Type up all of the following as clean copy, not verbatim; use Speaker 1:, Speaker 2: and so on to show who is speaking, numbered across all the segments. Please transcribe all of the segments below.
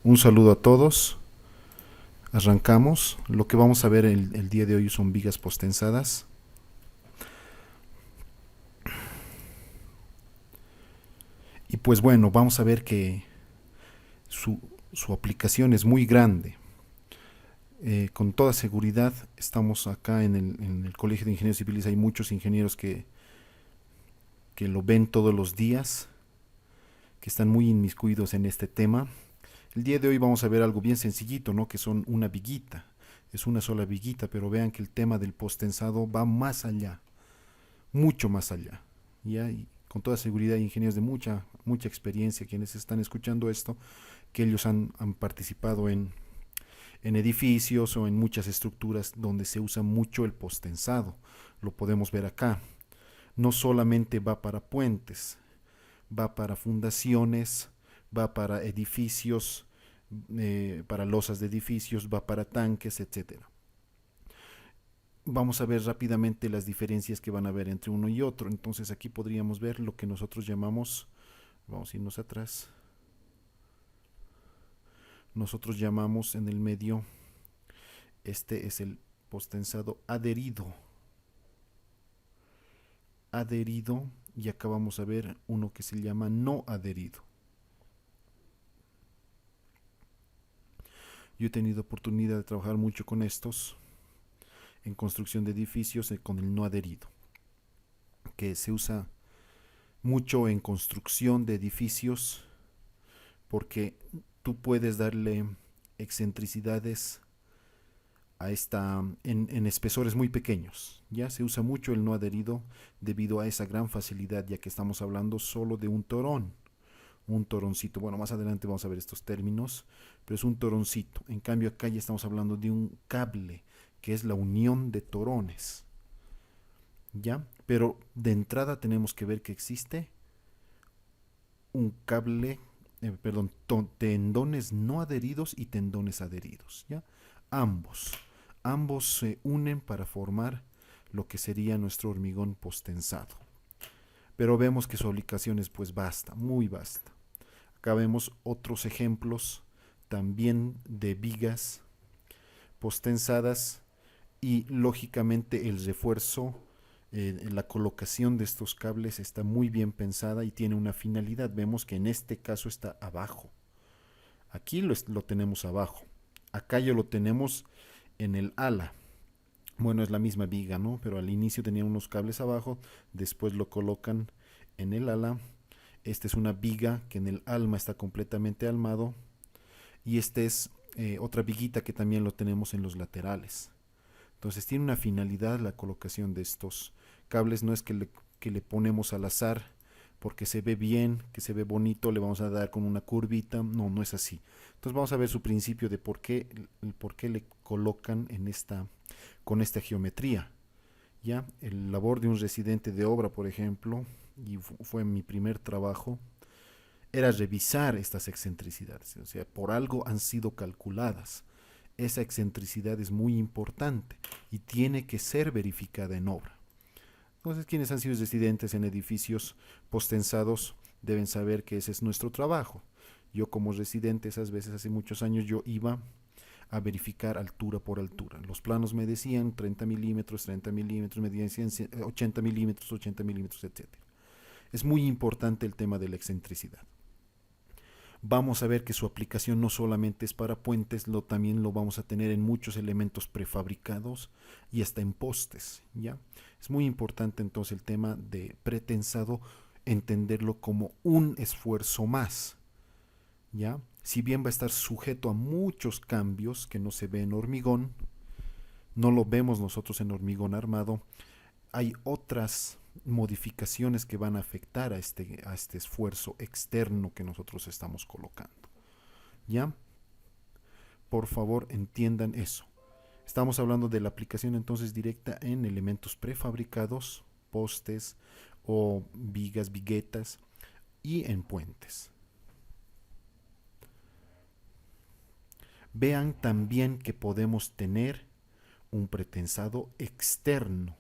Speaker 1: Un saludo a todos. Arrancamos. Lo que vamos a ver el día de hoy son vigas postensadas. Y pues bueno, vamos a ver que su, su aplicación es muy grande. Con toda seguridad, estamos acá en el Colegio de Ingenieros Civiles. Hay muchos ingenieros que lo ven todos los días, que están muy inmiscuidos en este tema. El día de hoy vamos a ver algo bien sencillito, ¿no? Que son una viguita. Es una sola viguita, pero vean que el tema del postensado va más allá, mucho más allá. ¿Ya? Y con toda seguridad hay ingenieros de mucha experiencia quienes están escuchando esto, que ellos han participado en edificios o en muchas estructuras donde se usa mucho el postensado. Lo podemos ver acá. No solamente va para puentes, va para fundaciones, va para edificios, para losas de edificios, va para tanques, etcétera. Vamos a ver rápidamente las diferencias que van a haber entre uno y otro. Entonces aquí podríamos ver lo que nosotros llamamos, vamos a irnos atrás, nosotros llamamos en el medio, este es el postensado adherido. Adherido, y acá vamos a ver uno que se llama no adherido. Yo he tenido oportunidad de trabajar mucho con estos en construcción de edificios con el no adherido, que se usa mucho en construcción de edificios porque tú puedes darle excentricidades en espesores muy pequeños. Ya se usa mucho el no adherido debido a esa gran facilidad, ya que estamos hablando solo de un toroncito. Bueno, más adelante vamos a ver estos términos, pero es un toroncito. En cambio, acá ya estamos hablando de un cable, que es la unión de torones. ¿Ya? Pero de entrada tenemos que ver que existe un cable, perdón, tendones no adheridos y tendones adheridos. ¿Ya? Ambos. Ambos se unen para formar lo que sería nuestro hormigón postensado. Pero vemos que su aplicación es pues vasta, muy vasta. Acá vemos otros ejemplos también de vigas postensadas y lógicamente el refuerzo, la colocación de estos cables está muy bien pensada y tiene una finalidad. Vemos que en este caso está abajo. Aquí lo tenemos abajo. Acá ya lo tenemos en el ala. Bueno, es la misma viga, ¿no? Pero al inicio tenía unos cables abajo, después lo colocan en el ala. Esta es una viga que en el alma está completamente almado. Y esta es otra viguita que también lo tenemos en los laterales. Entonces tiene una finalidad la colocación de estos cables. No es que le ponemos al azar porque se ve bien, que se ve bonito, le vamos a dar con una curvita. No, no es así. Entonces vamos a ver su principio de por qué le colocan con esta geometría. Ya, el labor de un residente de obra, por ejemplo, y fue mi primer trabajo, era revisar estas excentricidades. O sea, por algo han sido calculadas. Esa excentricidad es muy importante y tiene que ser verificada en obra. Entonces, quienes han sido residentes en edificios postensados deben saber que ese es nuestro trabajo. Yo como residente, esas veces hace muchos años, yo iba a verificar altura por altura. Los planos me decían 30 milímetros, me decían 80 milímetros, 80 milímetros, etcétera. Es muy importante el tema de la excentricidad. Vamos a ver que su aplicación no solamente es para puentes, también lo vamos a tener en muchos elementos prefabricados y hasta en postes. ¿Ya? Es muy importante entonces el tema de pretensado, entenderlo como un esfuerzo más. ¿Ya? Si bien va a estar sujeto a muchos cambios que no se ve en hormigón, no lo vemos nosotros en hormigón armado, hay otras modificaciones que van a afectar a este esfuerzo externo que nosotros estamos colocando. ¿Ya? Por favor, entiendan eso. Estamos hablando de la aplicación entonces directa en elementos prefabricados, postes o vigas, viguetas y en puentes. Vean también que podemos tener un pretensado externo.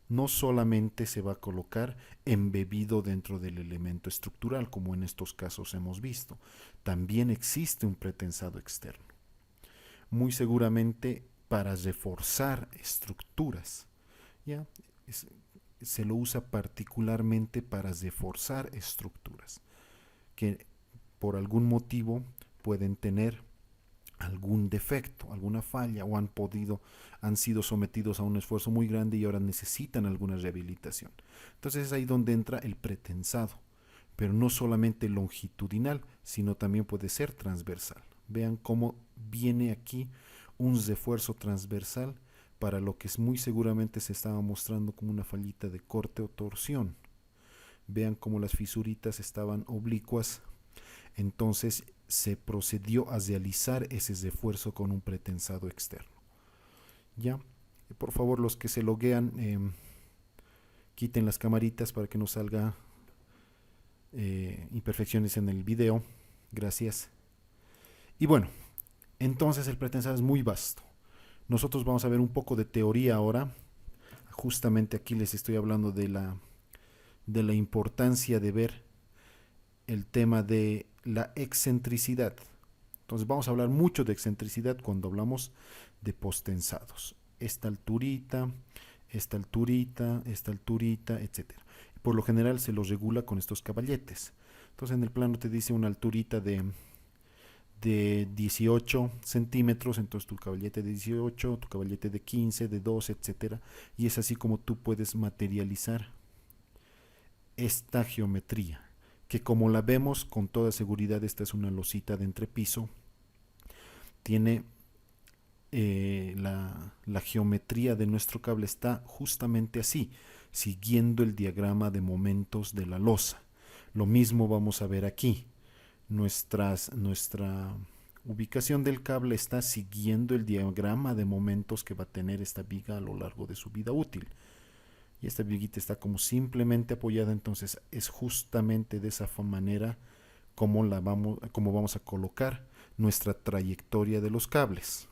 Speaker 1: no solamente se va a colocar embebido dentro del elemento estructural, como en estos casos hemos visto, también existe un pretensado externo, muy seguramente para reforzar estructuras, ¿ya? Es- Se lo usa particularmente para reforzar estructuras que por algún motivo pueden tener algún defecto, alguna falla o han sido sometidos a un esfuerzo muy grande y ahora necesitan alguna rehabilitación. Entonces es ahí donde entra el pretensado, pero no solamente longitudinal, sino también puede ser transversal. Vean cómo viene aquí un refuerzo transversal para lo que es muy seguramente se estaba mostrando como una fallita de corte o torsión. Vean cómo las fisuritas estaban oblicuas, entonces se procedió a realizar ese refuerzo con un pretensado externo. Ya, por favor, los que se loguean, quiten las camaritas para que no salga imperfecciones en el video. Gracias. Y bueno, entonces el pretensado es muy vasto. Nosotros vamos a ver un poco de teoría ahora. Justamente aquí les estoy hablando de la importancia de ver el tema de la excentricidad. Entonces vamos a hablar mucho de excentricidad cuando hablamos de postensados. Esta alturita, esta alturita, esta alturita, etcétera. Por lo general se los regula con estos caballetes. Entonces en el plano te dice una alturita de 18 centímetros, entonces tu caballete de 18, tu caballete de 15, de 12, etcétera. Y es así como tú puedes materializar esta geometría, que como la vemos con toda seguridad, esta es una losita de entrepiso, tiene la geometría de nuestro cable está justamente así, siguiendo el diagrama de momentos de la losa. Lo mismo vamos a ver aquí. Nuestra ubicación del cable está siguiendo el diagrama de momentos que va a tener esta viga a lo largo de su vida útil. Y esta viguita está como simplemente apoyada, entonces es justamente de esa manera como vamos a colocar nuestra trayectoria de los cables.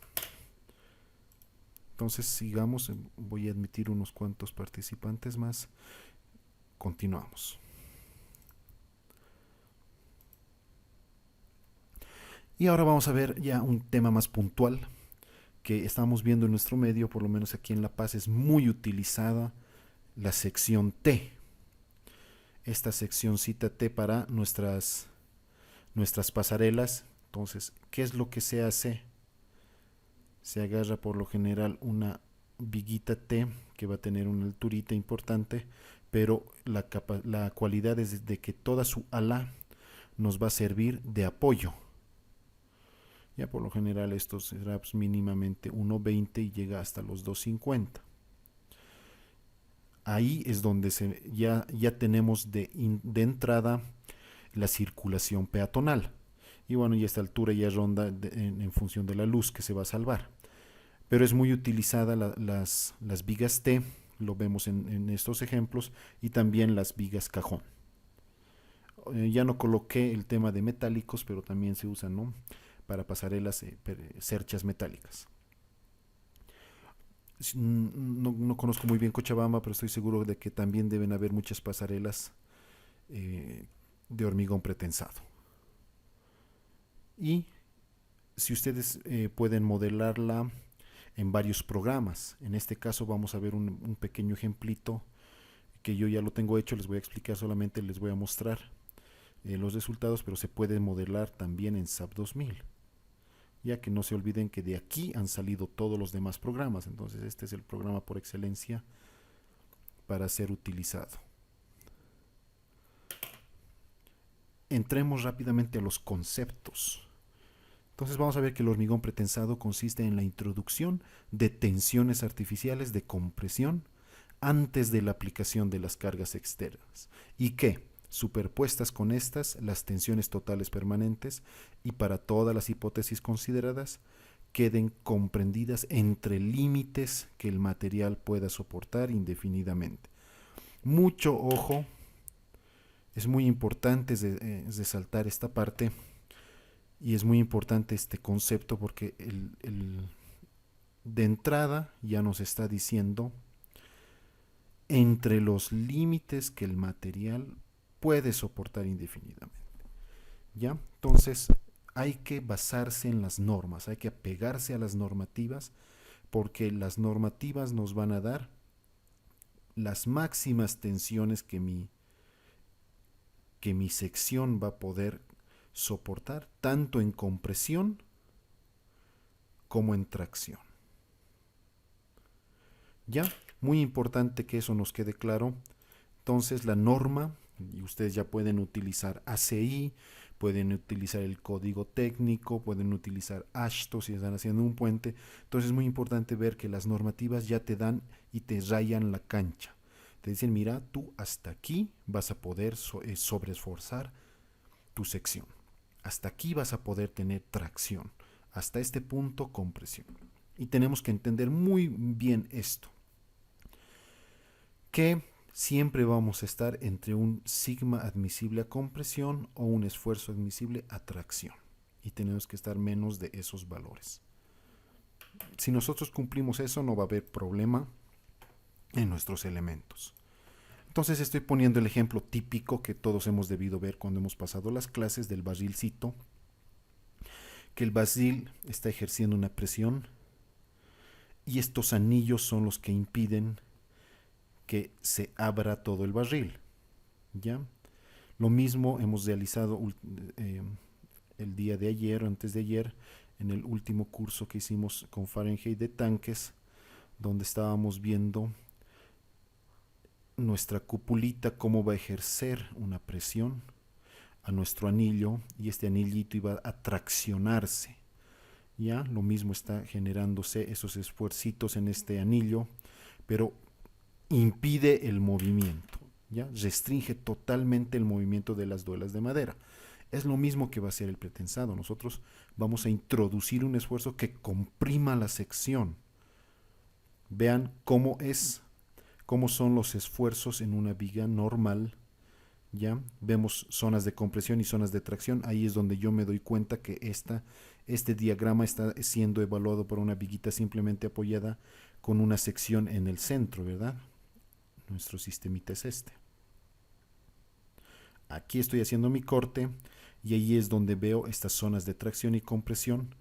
Speaker 1: Entonces sigamos, voy a admitir unos cuantos participantes más. Continuamos. Y ahora vamos a ver ya un tema más puntual que estamos viendo en nuestro medio, por lo menos aquí en La Paz es muy utilizada la sección T. Esta seccióncita T para nuestras pasarelas. Entonces, ¿qué es lo que se hace? Se agarra por lo general una viguita T que va a tener una alturita importante, pero la cualidad es de que toda su ala nos va a servir de apoyo. Ya por lo general esto será mínimamente 1.20 y llega hasta los 2.50. Ahí es donde ya tenemos de entrada la circulación peatonal. Y bueno, y a esta altura ya ronda en función de la luz que se va a salvar. Pero es muy utilizada las vigas T, lo vemos en estos ejemplos, y también las vigas cajón. Ya no coloqué el tema de metálicos, pero también se usan, ¿no?, para pasarelas, cerchas metálicas. No conozco muy bien Cochabamba, pero estoy seguro de que también deben haber muchas pasarelas de hormigón pretensado. Y si ustedes pueden modelarla en varios programas, en este caso vamos a ver un pequeño ejemplito que yo ya lo tengo hecho, les voy a explicar solamente, les voy a mostrar los resultados, pero se puede modelar también en SAP 2000. Ya que no se olviden que de aquí han salido todos los demás programas, entonces este es el programa por excelencia para ser utilizado. Entremos rápidamente a los conceptos. Entonces vamos a ver que el hormigón pretensado consiste en la introducción de tensiones artificiales de compresión antes de la aplicación de las cargas externas y que, superpuestas con estas, las tensiones totales permanentes y para todas las hipótesis consideradas, queden comprendidas entre límites que el material pueda soportar indefinidamente. Mucho ojo, es muy importante resaltar esta parte y es muy importante este concepto porque de entrada ya nos está diciendo entre los límites que el material puede soportar indefinidamente. ¿Ya? Entonces, hay que basarse en las normas, hay que apegarse a las normativas, porque las normativas nos van a dar las máximas tensiones que mi sección va a poder soportar, tanto en compresión como en tracción. ¿Ya? Muy importante que eso nos quede claro. Entonces la norma, y ustedes ya pueden utilizar ACI, pueden utilizar el código técnico, pueden utilizar AASHTO si están haciendo un puente. Entonces es muy importante ver que las normativas ya te dan y te rayan la cancha. Te dicen, mira, tú hasta aquí vas a poder sobreesforzar tu sección. Hasta aquí vas a poder tener tracción. Hasta este punto, compresión. Y tenemos que entender muy bien esto, que siempre vamos a estar entre un sigma admisible a compresión o un esfuerzo admisible a tracción. Y tenemos que estar menos de esos valores. Si nosotros cumplimos eso, no va a haber problema en nuestros elementos. Entonces estoy poniendo el ejemplo típico que todos hemos debido ver cuando hemos pasado las clases del barrilcito, que el barril está ejerciendo una presión y estos anillos son los que impiden que se abra todo el barril. ¿Ya? Lo mismo hemos realizado el día de ayer o antes de ayer en el último curso que hicimos con Fahrenheit de tanques, donde estábamos viendo nuestra cupulita cómo va a ejercer una presión a nuestro anillo y este anillito iba a traccionarse. Ya, lo mismo está generándose esos esfuercitos en este anillo, pero impide el movimiento, ya restringe totalmente el movimiento de las duelas de madera. Es lo mismo que va a ser el pretensado. Nosotros vamos a introducir un esfuerzo que comprima la sección. Vean cómo son los esfuerzos en una viga normal. Ya vemos zonas de compresión y zonas de tracción. Ahí es donde yo me doy cuenta que este diagrama está siendo evaluado por una viguita simplemente apoyada con una sección en el centro, ¿verdad? Nuestro sistemita es este. Aquí estoy haciendo mi corte y ahí es donde veo estas zonas de tracción y compresión,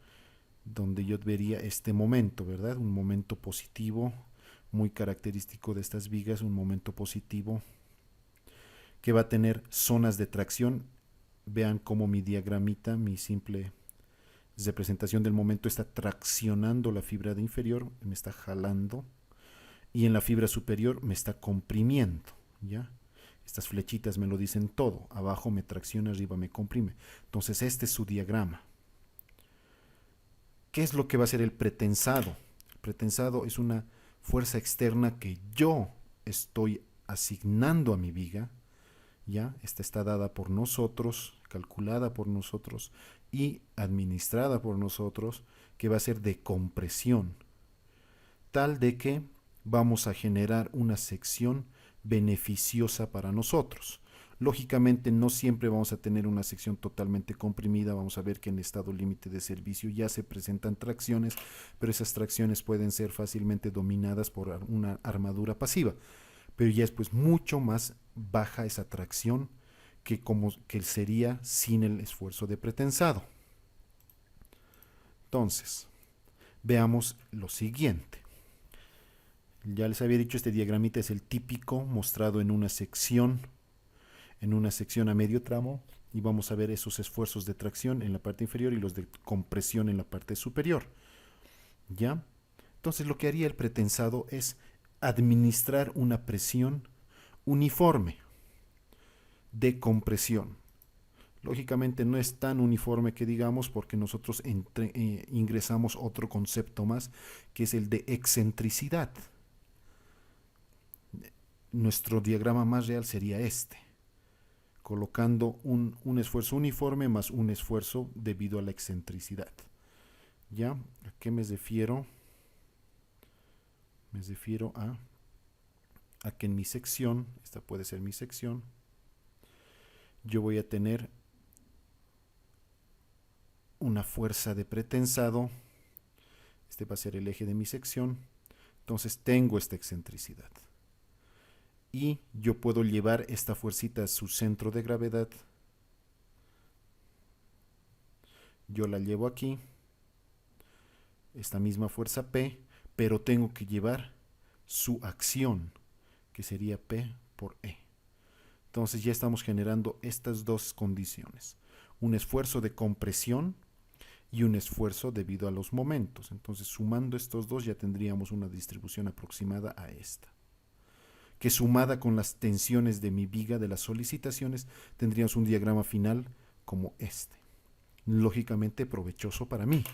Speaker 1: donde yo vería este momento, ¿verdad? Un momento positivo, muy característico de estas vigas, un momento positivo que va a tener zonas de tracción. Vean cómo mi diagramita, mi simple representación del momento está traccionando la fibra de inferior, me está jalando, y en la fibra superior me está comprimiendo, ¿ya? Estas flechitas me lo dicen todo. Abajo me tracciona, arriba me comprime. Entonces este es su diagrama. ¿Qué es lo que va a ser el pretensado? El pretensado es una fuerza externa que yo estoy asignando a mi viga. ¿Ya? Esta está dada por nosotros, calculada por nosotros y administrada por nosotros, que va a ser de compresión, tal de que vamos a generar una sección beneficiosa para nosotros. Lógicamente no siempre vamos a tener una sección totalmente comprimida, vamos a ver que en estado límite de servicio ya se presentan tracciones, pero esas tracciones pueden ser fácilmente dominadas por una armadura pasiva, pero ya es pues mucho más baja esa tracción que sería sin el esfuerzo de pretensado. Entonces, veamos lo siguiente. Ya les había dicho, este diagramita es el típico mostrado en una sección a medio tramo, y vamos a ver esos esfuerzos de tracción en la parte inferior y los de compresión en la parte superior. ¿Ya? Entonces lo que haría el pretensado es administrar una presión uniforme de compresión. Lógicamente no es tan uniforme que digamos, porque nosotros ingresamos otro concepto más, que es el de excentricidad. Nuestro diagrama más real sería este, colocando un esfuerzo uniforme más un esfuerzo debido a la excentricidad. ¿Ya? ¿A qué me refiero? Me refiero a que en mi sección, esta puede ser mi sección, yo voy a tener una fuerza de pretensado. Este va a ser el eje de mi sección. Entonces tengo esta excentricidad. y yo puedo llevar esta fuercita a su centro de gravedad. Yo la llevo aquí, esta misma fuerza P, pero tengo que llevar su acción, que sería P por E. Entonces ya estamos generando estas dos condiciones, un esfuerzo de compresión y un esfuerzo debido a los momentos. Entonces, sumando estos dos ya tendríamos una distribución aproximada a esta, que sumada con las tensiones de mi viga de las solicitaciones tendríamos un diagrama final como este, lógicamente provechoso para mí.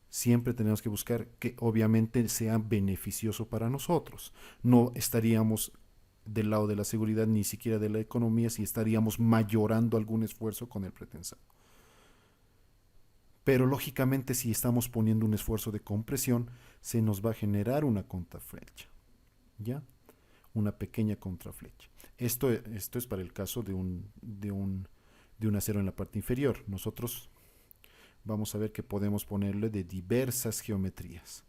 Speaker 1: Siempre tenemos que buscar que obviamente sea beneficioso para nosotros. No estaríamos del lado de la seguridad ni siquiera de la economía si estaríamos mayorando algún esfuerzo con el pretensado. Pero lógicamente si estamos poniendo un esfuerzo de compresión, se nos va a generar una contraflecha, ¿ya? Una pequeña contraflecha. Esto es para el caso de un acero en la parte inferior. Nosotros vamos a ver que podemos ponerle de diversas geometrías.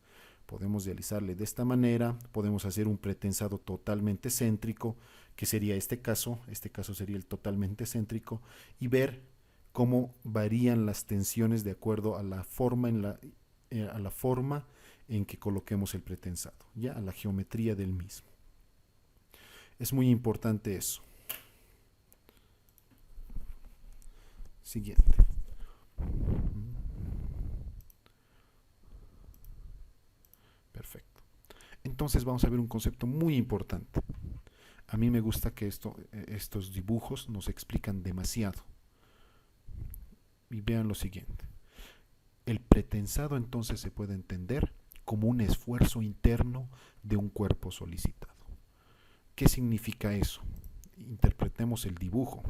Speaker 1: Podemos realizarle de esta manera, podemos hacer un pretensado totalmente céntrico, que sería este caso sería el totalmente céntrico, y ver cómo varían las tensiones de acuerdo a la forma en que coloquemos el pretensado, ya a la geometría del mismo. Es muy importante eso. Siguiente. Perfecto. Entonces vamos a ver un concepto muy importante. A mí me gusta que estos dibujos nos explican demasiado. Y vean lo siguiente. El pretensado entonces se puede entender como un esfuerzo interno de un cuerpo solicitado. ¿Qué significa eso? Interpretemos el dibujo.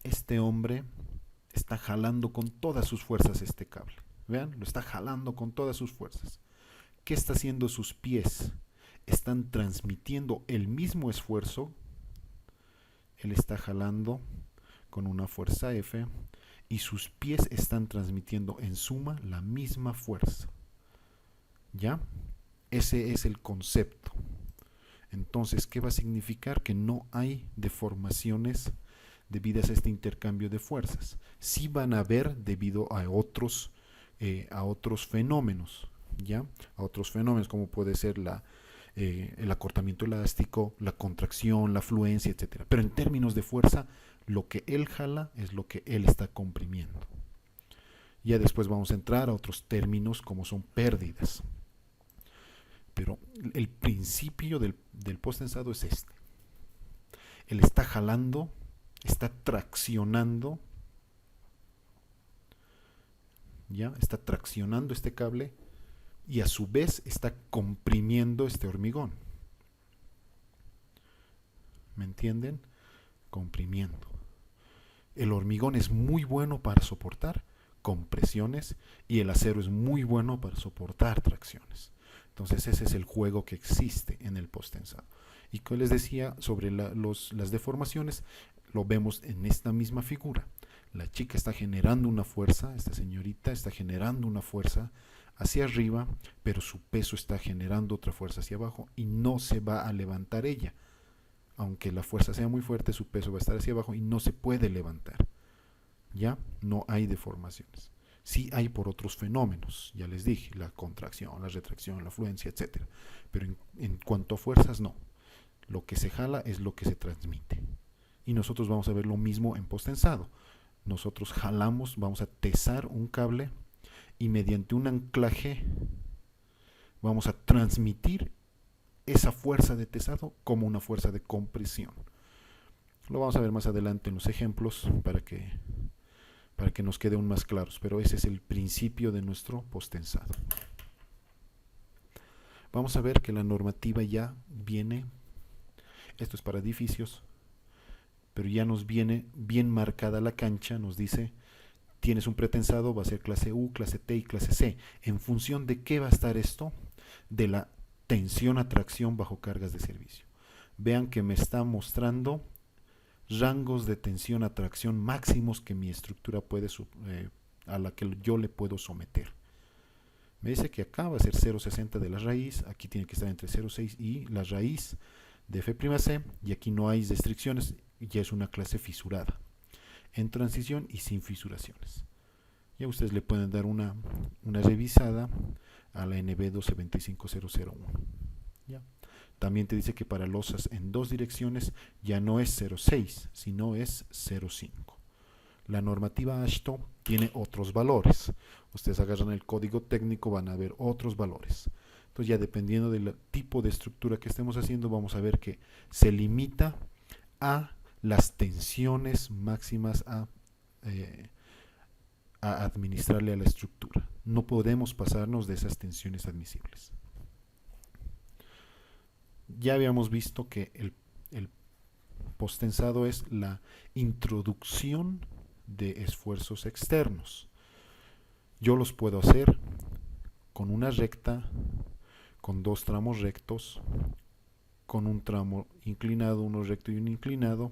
Speaker 1: Este hombre está jalando con todas sus fuerzas este cable. Vean, lo está jalando con todas sus fuerzas. ¿Qué está haciendo sus pies? Están transmitiendo el mismo esfuerzo. Él está jalando con una fuerza F y sus pies están transmitiendo en suma la misma fuerza. ¿Ya? Ese es el concepto. Entonces, ¿qué va a significar? Que no hay deformaciones debidas a este intercambio de fuerzas. Sí van a haber debido a otros fenómenos, ¿ya? A otros fenómenos como puede ser el acortamiento elástico, la contracción, la fluencia, etc. Pero en términos de fuerza, lo que él jala es lo que él está comprimiendo. Ya después vamos a entrar a otros términos como son pérdidas. Pero el principio del posttensado es este. Él está jalando, está traccionando, ¿ya? Está traccionando este cable y a su vez está comprimiendo este hormigón. ¿Me entienden? Comprimiendo. El hormigón es muy bueno para soportar compresiones y el acero es muy bueno para soportar tracciones. Entonces ese es el juego que existe en el posttensado. Y como les decía sobre las deformaciones, lo vemos en esta misma figura. La chica está generando una fuerza, esta señorita está generando una fuerza hacia arriba, pero su peso está generando otra fuerza hacia abajo y no se va a levantar ella. Aunque la fuerza sea muy fuerte, su peso va a estar hacia abajo y no se puede levantar. ¿Ya? No hay deformaciones. Sí hay por otros fenómenos, ya les dije, la contracción, la retracción, la fluencia, etc. Pero en cuanto a fuerzas, no. Lo que se jala es lo que se transmite. Y nosotros vamos a ver lo mismo en posttensado. Nosotros jalamos, vamos a tesar un cable y mediante un anclaje vamos a transmitir esa fuerza de tesado como una fuerza de compresión. Lo vamos a ver más adelante en los ejemplos para que nos quede aún más claros, pero ese es el principio de nuestro posttensado. Vamos a ver que la normativa ya viene, esto es para edificios, pero ya nos viene bien marcada la cancha, nos dice, tienes un pretensado, va a ser clase U, clase T y clase C. ¿En función de qué va a estar esto? De la tensión a tracción bajo cargas de servicio. Vean que me está mostrando rangos de tensión a tracción máximos que mi estructura puede a la que yo le puedo someter. Me dice que acá va a ser 0,60 de la raíz, aquí tiene que estar entre 0,6 y la raíz de F'C, y aquí no hay restricciones, ya es una clase fisurada, en transición y sin fisuraciones. Ya ustedes le pueden dar una revisada a la NB 1275001. ¿Ya? También te dice que para losas en dos direcciones ya no es 0,6, sino es 0,5. La normativa AASHTO tiene otros valores. Ustedes agarran el código técnico, van a ver otros valores. Entonces ya dependiendo del tipo de estructura que estemos haciendo, vamos a ver que se limita a las tensiones máximas a administrarle a la estructura. No podemos pasarnos de esas tensiones admisibles. Ya habíamos visto que el posttensado es la introducción de esfuerzos externos. Yo los puedo hacer con una recta, con dos tramos rectos, con un tramo inclinado, uno recto y uno inclinado,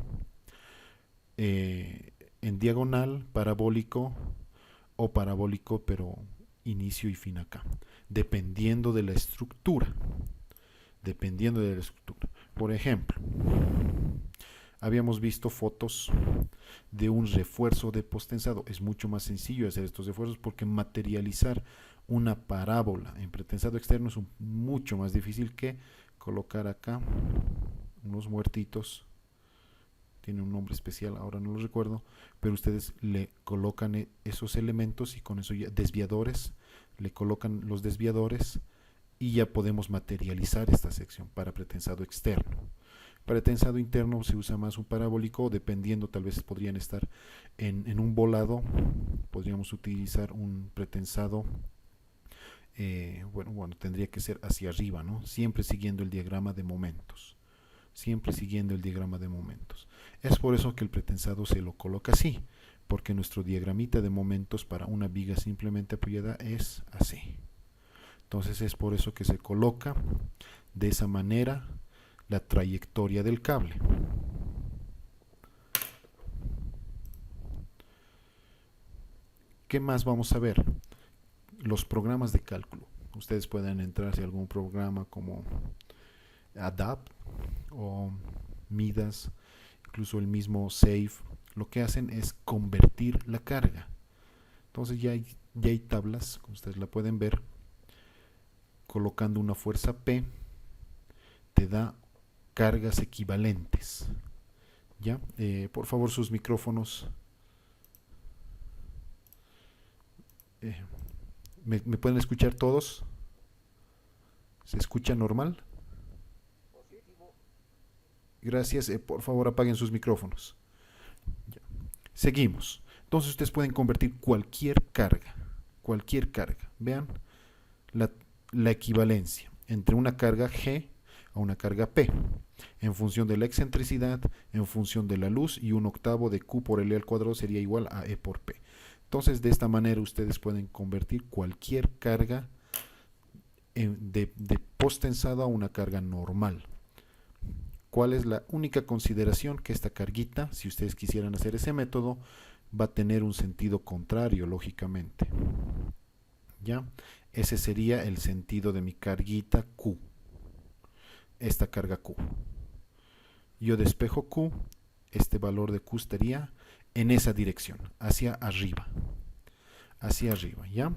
Speaker 1: en diagonal, parabólico o parabólico pero inicio y fin acá, dependiendo de la estructura. Dependiendo de la estructura. Por ejemplo, habíamos visto fotos de un refuerzo de posttensado. Es mucho más sencillo hacer estos refuerzos porque materializar una parábola en pretensado externo es mucho más difícil que colocar acá unos muertitos. Tiene un nombre especial, ahora no lo recuerdo, pero ustedes le colocan esos elementos y con eso ya desviadores, le colocan los desviadores y ya podemos materializar esta sección para pretensado externo. Para pretensado interno se usa más un parabólico, dependiendo, tal vez podrían estar en un volado, podríamos utilizar un pretensado, bueno, tendría que ser hacia arriba, ¿no? Siempre siguiendo el diagrama de momentos. Siempre siguiendo el diagrama de momentos. Es por eso que el pretensado se lo coloca así, porque nuestro diagramita de momentos para una viga simplemente apoyada es así. Entonces es por eso que se coloca de esa manera la trayectoria del cable. ¿Qué más vamos a ver? Los programas de cálculo. Ustedes pueden entrar a algún programa como ADAPT o Midas, incluso el mismo SAFE. Lo que hacen es convertir la carga. Entonces ya hay tablas, como ustedes la pueden ver, colocando una fuerza P, te da cargas equivalentes. ¿Ya? Por favor, sus micrófonos. ¿Me pueden escuchar todos? ¿Se escucha normal? Gracias. Por favor, apaguen sus micrófonos. Ya. Seguimos. Entonces ustedes pueden convertir cualquier carga. Cualquier carga. Vean la equivalencia entre una carga G a una carga P, en función de la excentricidad, en función de la luz, y 1/8 de Q por L al cuadrado sería igual a E por P. Entonces, de esta manera ustedes pueden convertir cualquier carga de posttensado a una carga normal. ¿Cuál es la única consideración? Que esta carguita, si ustedes quisieran hacer ese método, va a tener un sentido contrario, lógicamente. ¿Ya? Ese sería el sentido de mi carguita Q. Esta carga Q. Yo despejo Q, este valor de Q estaría en esa dirección, hacia arriba. Hacia arriba, ¿ya?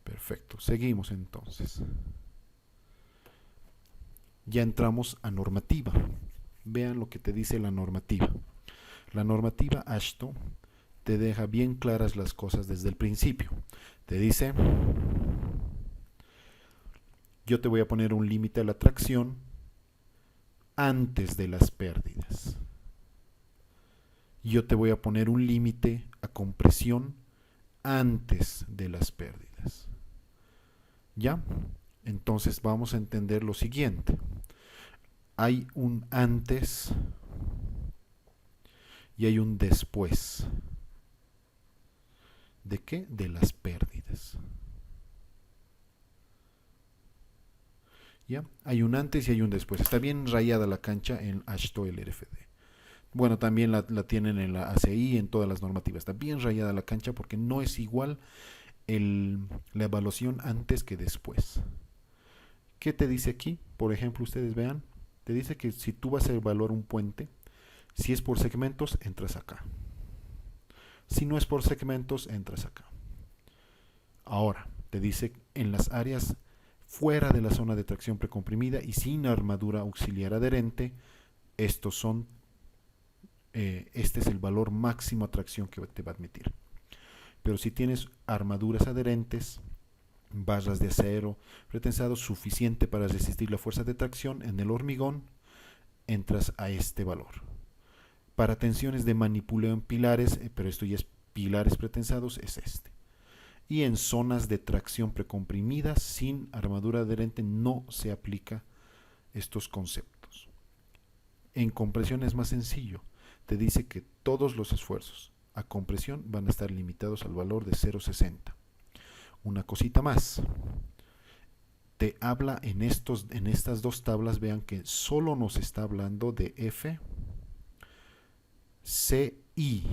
Speaker 1: Perfecto, seguimos entonces. Ya entramos a normativa. Vean lo que te dice la normativa. La normativa AASHTO te deja bien claras las cosas desde el principio. Te dice, yo te voy a poner un límite a la tracción antes de las pérdidas. Yo te voy a poner un límite a compresión antes de las pérdidas. ¿Ya? Entonces vamos a entender lo siguiente. Hay un antes y hay un después. ¿De qué? De las pérdidas. ¿Ya? Hay un antes y hay un después. Está bien rayada la cancha en AASHTO LRFD. Bueno, también la tienen en la ACI, en todas las normativas. Está bien rayada la cancha porque no es igual la evaluación antes que después. ¿Qué te dice aquí? Por ejemplo, ustedes vean, te dice que si tú vas a evaluar un puente, si es por segmentos, entras acá. Si no es por segmentos, entras acá. Ahora, te dice en las áreas fuera de la zona de tracción precomprimida y sin armadura auxiliar adherente, este es el valor máximo a tracción que te va a admitir. Pero si tienes armaduras adherentes, barras de acero pretensado suficiente para resistir la fuerza de tracción en el hormigón, entras a este valor. Para tensiones de manipuleo en pilares, pero esto ya es pilares pretensados, es este. Y en zonas de tracción precomprimida sin armadura adherente no se aplica estos conceptos. En compresión es más sencillo. Te dice que todos los esfuerzos a compresión van a estar limitados al valor de 0,60. Una cosita más. Te habla en estas dos tablas, vean que solo nos está hablando de FCI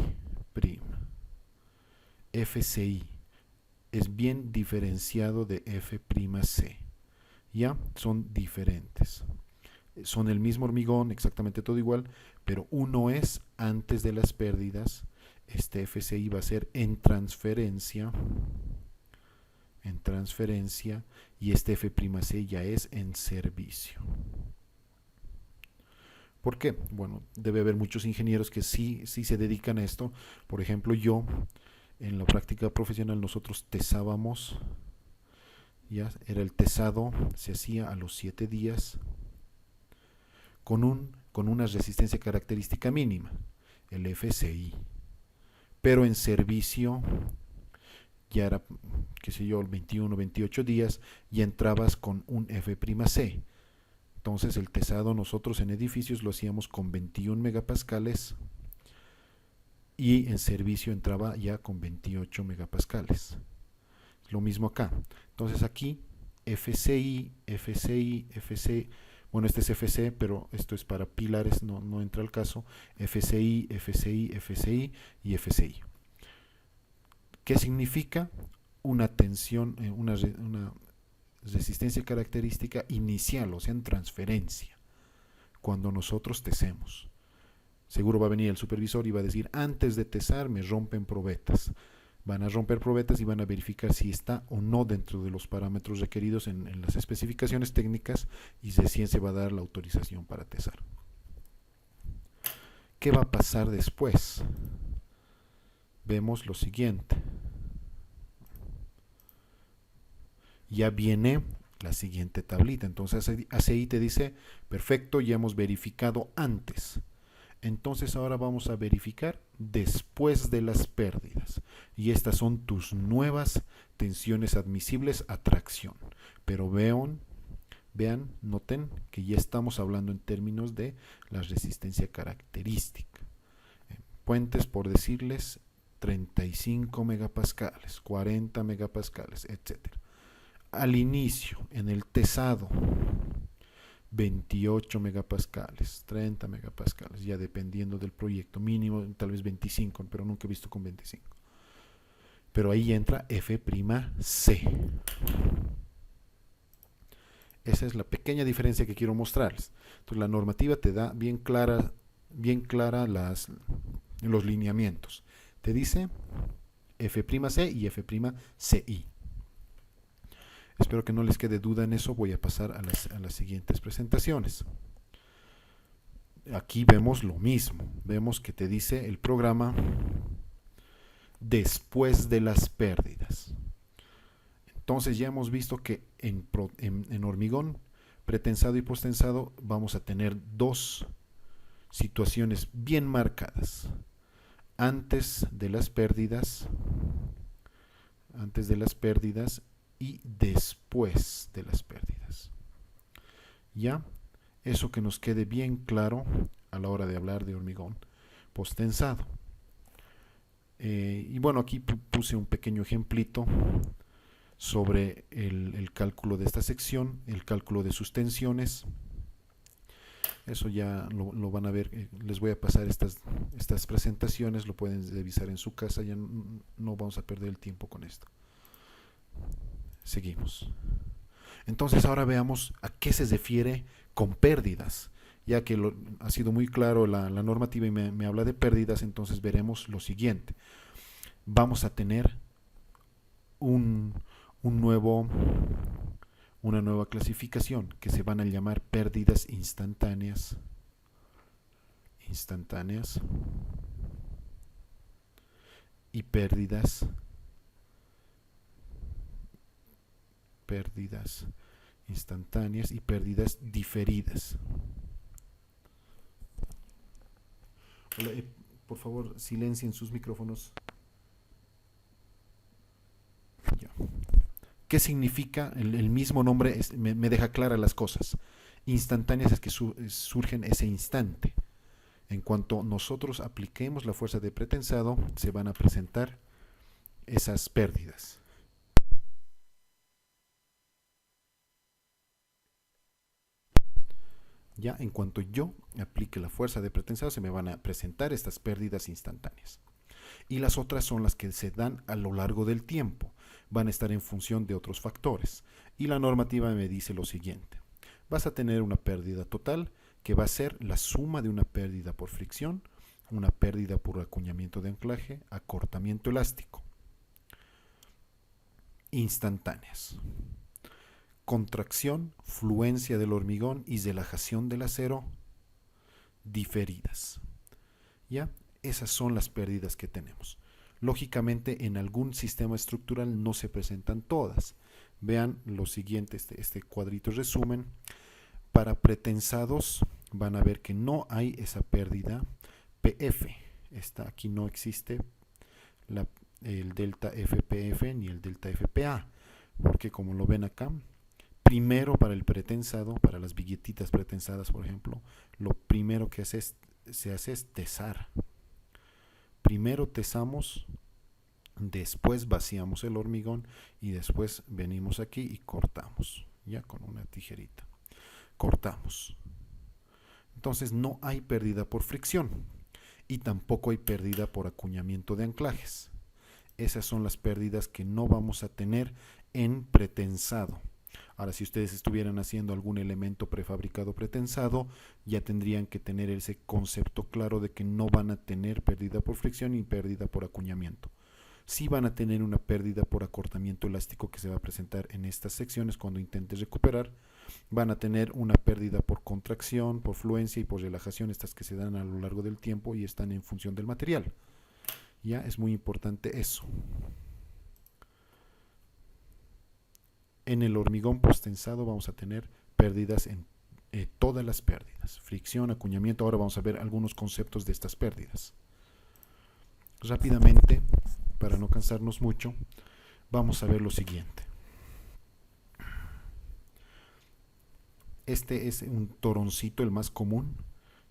Speaker 1: prima. FCI es bien diferenciado de F'C. ¿Ya? Son diferentes. Son el mismo hormigón, exactamente todo igual, pero uno es antes de las pérdidas. Este FCI va a ser en transferencia, y este F'C ya es en servicio. ¿Por qué? Bueno, debe haber muchos ingenieros que sí se dedican a esto. Por ejemplo, yo, en la práctica profesional, nosotros tesábamos, ya era el tesado, se hacía a los 7 días con una resistencia característica mínima, el FCI. Pero en servicio ya era, qué sé yo, 21, 28 días, y entrabas con un F'C. Entonces el tesado nosotros en edificios lo hacíamos con 21 megapascales y en servicio entraba ya con 28 megapascales. Lo mismo acá. Entonces aquí FCI, bueno, este es FC, pero esto es para pilares, no entra al caso. FCI y FCI. ¿Qué significa? Una tensión, una resistencia característica inicial, o sea, en transferencia, cuando nosotros tesemos. Seguro va a venir el supervisor y va a decir, antes de tesar me rompen probetas. Van a romper probetas y van a verificar si está o no dentro de los parámetros requeridos en las especificaciones técnicas, y recién se va a dar la autorización para tesar. ¿Qué va a pasar después? Vemos lo siguiente. Ya viene la siguiente tablita. Entonces ACI te dice, perfecto, ya hemos verificado antes. Entonces ahora vamos a verificar después de las pérdidas. Y estas son tus nuevas tensiones admisibles a tracción. Pero vean, noten que ya estamos hablando en términos de la resistencia característica. Puentes, por decirles, 35 megapascales, 40 megapascales, etc. Al inicio, en el tesado, 28 megapascales, 30 megapascales, ya dependiendo del proyecto, mínimo tal vez 25, pero nunca he visto con 25. Pero ahí entra F'C. Esa es la pequeña diferencia que quiero mostrarles. Entonces la normativa te da bien clara los lineamientos. Te dice F'C y F'Ci. Espero que no les quede duda en eso. Voy a pasar a las siguientes presentaciones. Aquí vemos lo mismo. Vemos que te dice el programa después de las pérdidas. Entonces ya hemos visto que en hormigón pretensado y posttensado vamos a tener dos situaciones bien marcadas. Antes de las pérdidas y después de las pérdidas. ¿Ya? Eso que nos quede bien claro a la hora de hablar de hormigón posttensado. Y bueno, aquí puse un pequeño ejemplito sobre el cálculo de esta sección, el cálculo de sus tensiones. Eso ya lo van a ver. Les voy a pasar estas presentaciones, lo pueden revisar en su casa, ya no vamos a perder el tiempo con esto. Seguimos. Entonces ahora veamos a qué se refiere con pérdidas. Ya que ha sido muy claro la normativa y me habla de pérdidas, entonces veremos lo siguiente. Vamos a tener un nuevo, una nueva clasificación que se van a llamar pérdidas instantáneas. Y pérdidas instantáneas y pérdidas diferidas. Hola, por favor, silencien sus micrófonos. Ya. ¿Qué significa? El mismo nombre me deja claras las cosas. Instantáneas es que surgen ese instante. En cuanto nosotros apliquemos la fuerza de pretensado, se van a presentar esas pérdidas. Ya en cuanto yo aplique la fuerza de pretensado, se me van a presentar estas pérdidas instantáneas. Y las otras son las que se dan a lo largo del tiempo. Van a estar en función de otros factores. Y la normativa me dice lo siguiente. Vas a tener una pérdida total que va a ser la suma de una pérdida por fricción, una pérdida por acuñamiento de anclaje, acortamiento elástico. Instantáneas. Contracción, fluencia del hormigón y relajación del acero diferidas. ¿Ya? Esas son las pérdidas que tenemos. Lógicamente, en algún sistema estructural no se presentan todas. Vean lo siguiente, este cuadrito resumen. Para pretensados van a ver que no hay esa pérdida PF. Aquí no existe el delta FPF ni el delta FPA, porque como lo ven acá, primero para el pretensado, para las billetitas pretensadas, por ejemplo, lo primero que se hace es tesar. Primero tesamos, después vaciamos el hormigón y después venimos aquí y cortamos, ya con una tijerita. Cortamos. Entonces no hay pérdida por fricción y tampoco hay pérdida por acuñamiento de anclajes. Esas son las pérdidas que no vamos a tener en pretensado. Ahora, si ustedes estuvieran haciendo algún elemento prefabricado pretensado, ya tendrían que tener ese concepto claro de que no van a tener pérdida por fricción ni pérdida por acuñamiento. Sí van a tener una pérdida por acortamiento elástico que se va a presentar en estas secciones cuando intentes recuperar. Van a tener una pérdida por contracción, por fluencia y por relajación, estas que se dan a lo largo del tiempo y están en función del material. Ya es muy importante eso. En el hormigón posttensado vamos a tener pérdidas en todas las pérdidas. Fricción, acuñamiento. Ahora vamos a ver algunos conceptos de estas pérdidas. Rápidamente, para no cansarnos mucho, vamos a ver lo siguiente. Este es un toroncito, el más común.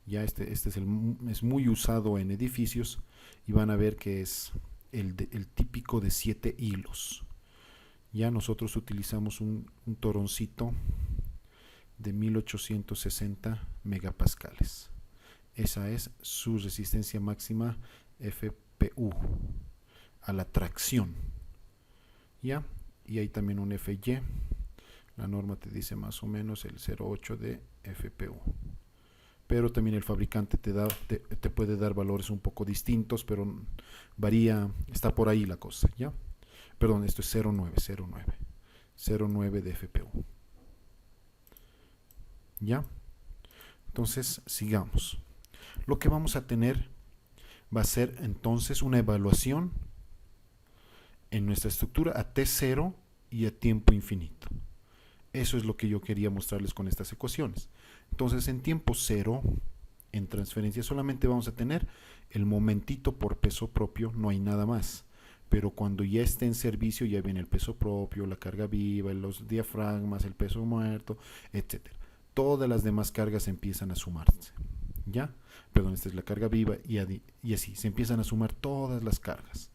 Speaker 1: Ya este es muy usado en edificios y van a ver que es el típico de 7 hilos. Ya nosotros utilizamos un toroncito de 1860 megapascales. Esa es su resistencia máxima FPU a la tracción. ¿Ya? Y hay también un FY. La norma te dice más o menos el 0,8 de FPU. Pero también el fabricante te puede dar valores un poco distintos, pero varía, está por ahí la cosa, ¿ya? Perdón, esto es 0,9 de FPU. ¿Ya? Entonces, sigamos. Lo que vamos a tener va a ser entonces una evaluación en nuestra estructura a T0 y a tiempo infinito. Eso es lo que yo quería mostrarles con estas ecuaciones. Entonces, en tiempo cero, en transferencia, solamente vamos a tener el momentito por peso propio, no hay nada más. Pero cuando ya esté en servicio, ya viene el peso propio, la carga viva, los diafragmas, el peso muerto, etc. Todas las demás cargas empiezan a sumarse. ¿Ya? Perdón, esta es la carga viva y así, se empiezan a sumar todas las cargas.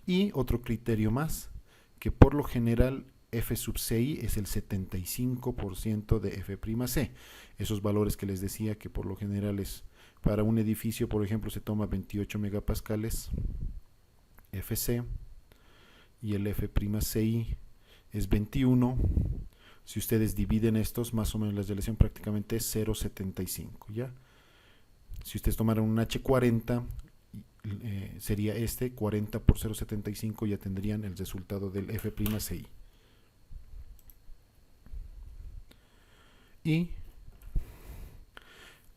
Speaker 1: Y otro criterio más, que por lo general F sub CI es el 75% de F'C. Esos valores que les decía que por lo general es para un edificio, por ejemplo, se toma 28 megapascales FC y el F'CI es 21. Si ustedes dividen estos, más o menos la relación prácticamente es 0,75, ¿ya? Si ustedes tomaran un H40, sería 40 por 0,75, ya tendrían el resultado del F'Ci. Y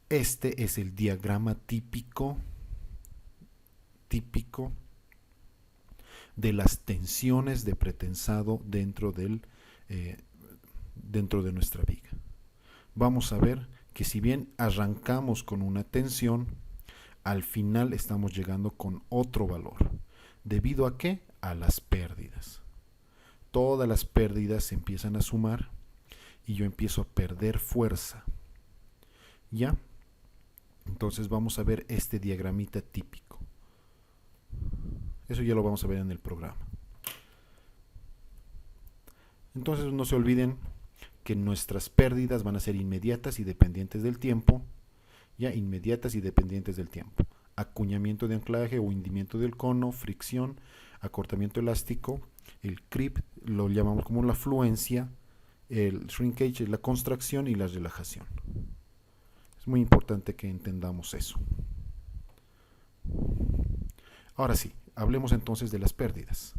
Speaker 1: este es el diagrama típico de las tensiones de pretensado dentro de nuestra viga. Vamos a ver que si bien arrancamos con una tensión, al final estamos llegando con otro valor. ¿Debido a qué? A las pérdidas. Todas las pérdidas se empiezan a sumar y yo empiezo a perder fuerza. ¿Ya? Entonces vamos a ver este diagramita típico. Eso ya lo vamos a ver en el programa. Entonces no se olviden que nuestras pérdidas van a ser inmediatas y dependientes del tiempo. Ya, inmediatas y dependientes del tiempo. Acuñamiento de anclaje o hundimiento del cono, fricción, acortamiento elástico, el creep lo llamamos como la fluencia, el shrinkage es la contracción y la relajación. Es muy importante que entendamos eso. Ahora sí, hablemos entonces de las pérdidas.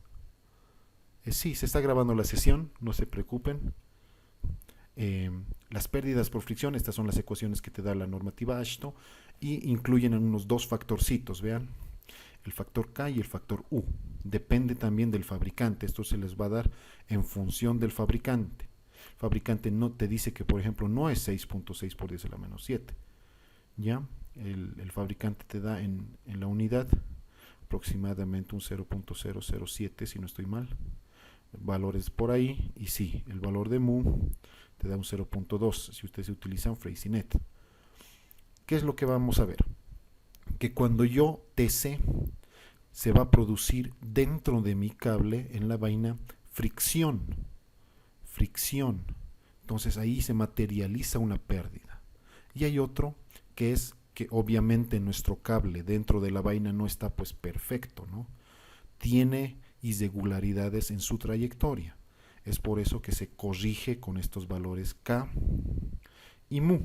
Speaker 1: Sí, se está grabando la sesión, no se preocupen. Las pérdidas por fricción, estas son las ecuaciones que te da la normativa AASHTO y incluyen unos dos factorcitos, vean, el factor K y el factor U. Depende también del fabricante, esto se les va a dar en función del fabricante. El fabricante no te dice que, por ejemplo, no es 6.6 por 10 a la menos 7. ¿Ya? El fabricante te da en la unidad aproximadamente un 0.007, si no estoy mal. Valores por ahí, y sí, el valor de mu te da un 0.2 si ustedes utilizan Freycinet. ¿Qué es lo que vamos a ver? Que cuando yo TC se va a producir dentro de mi cable en la vaina fricción. Entonces ahí se materializa una pérdida. Y hay otro que es que obviamente nuestro cable dentro de la vaina no está pues perfecto, ¿no? Tiene irregularidades en su trayectoria. Es por eso que se corrige con estos valores K y mu.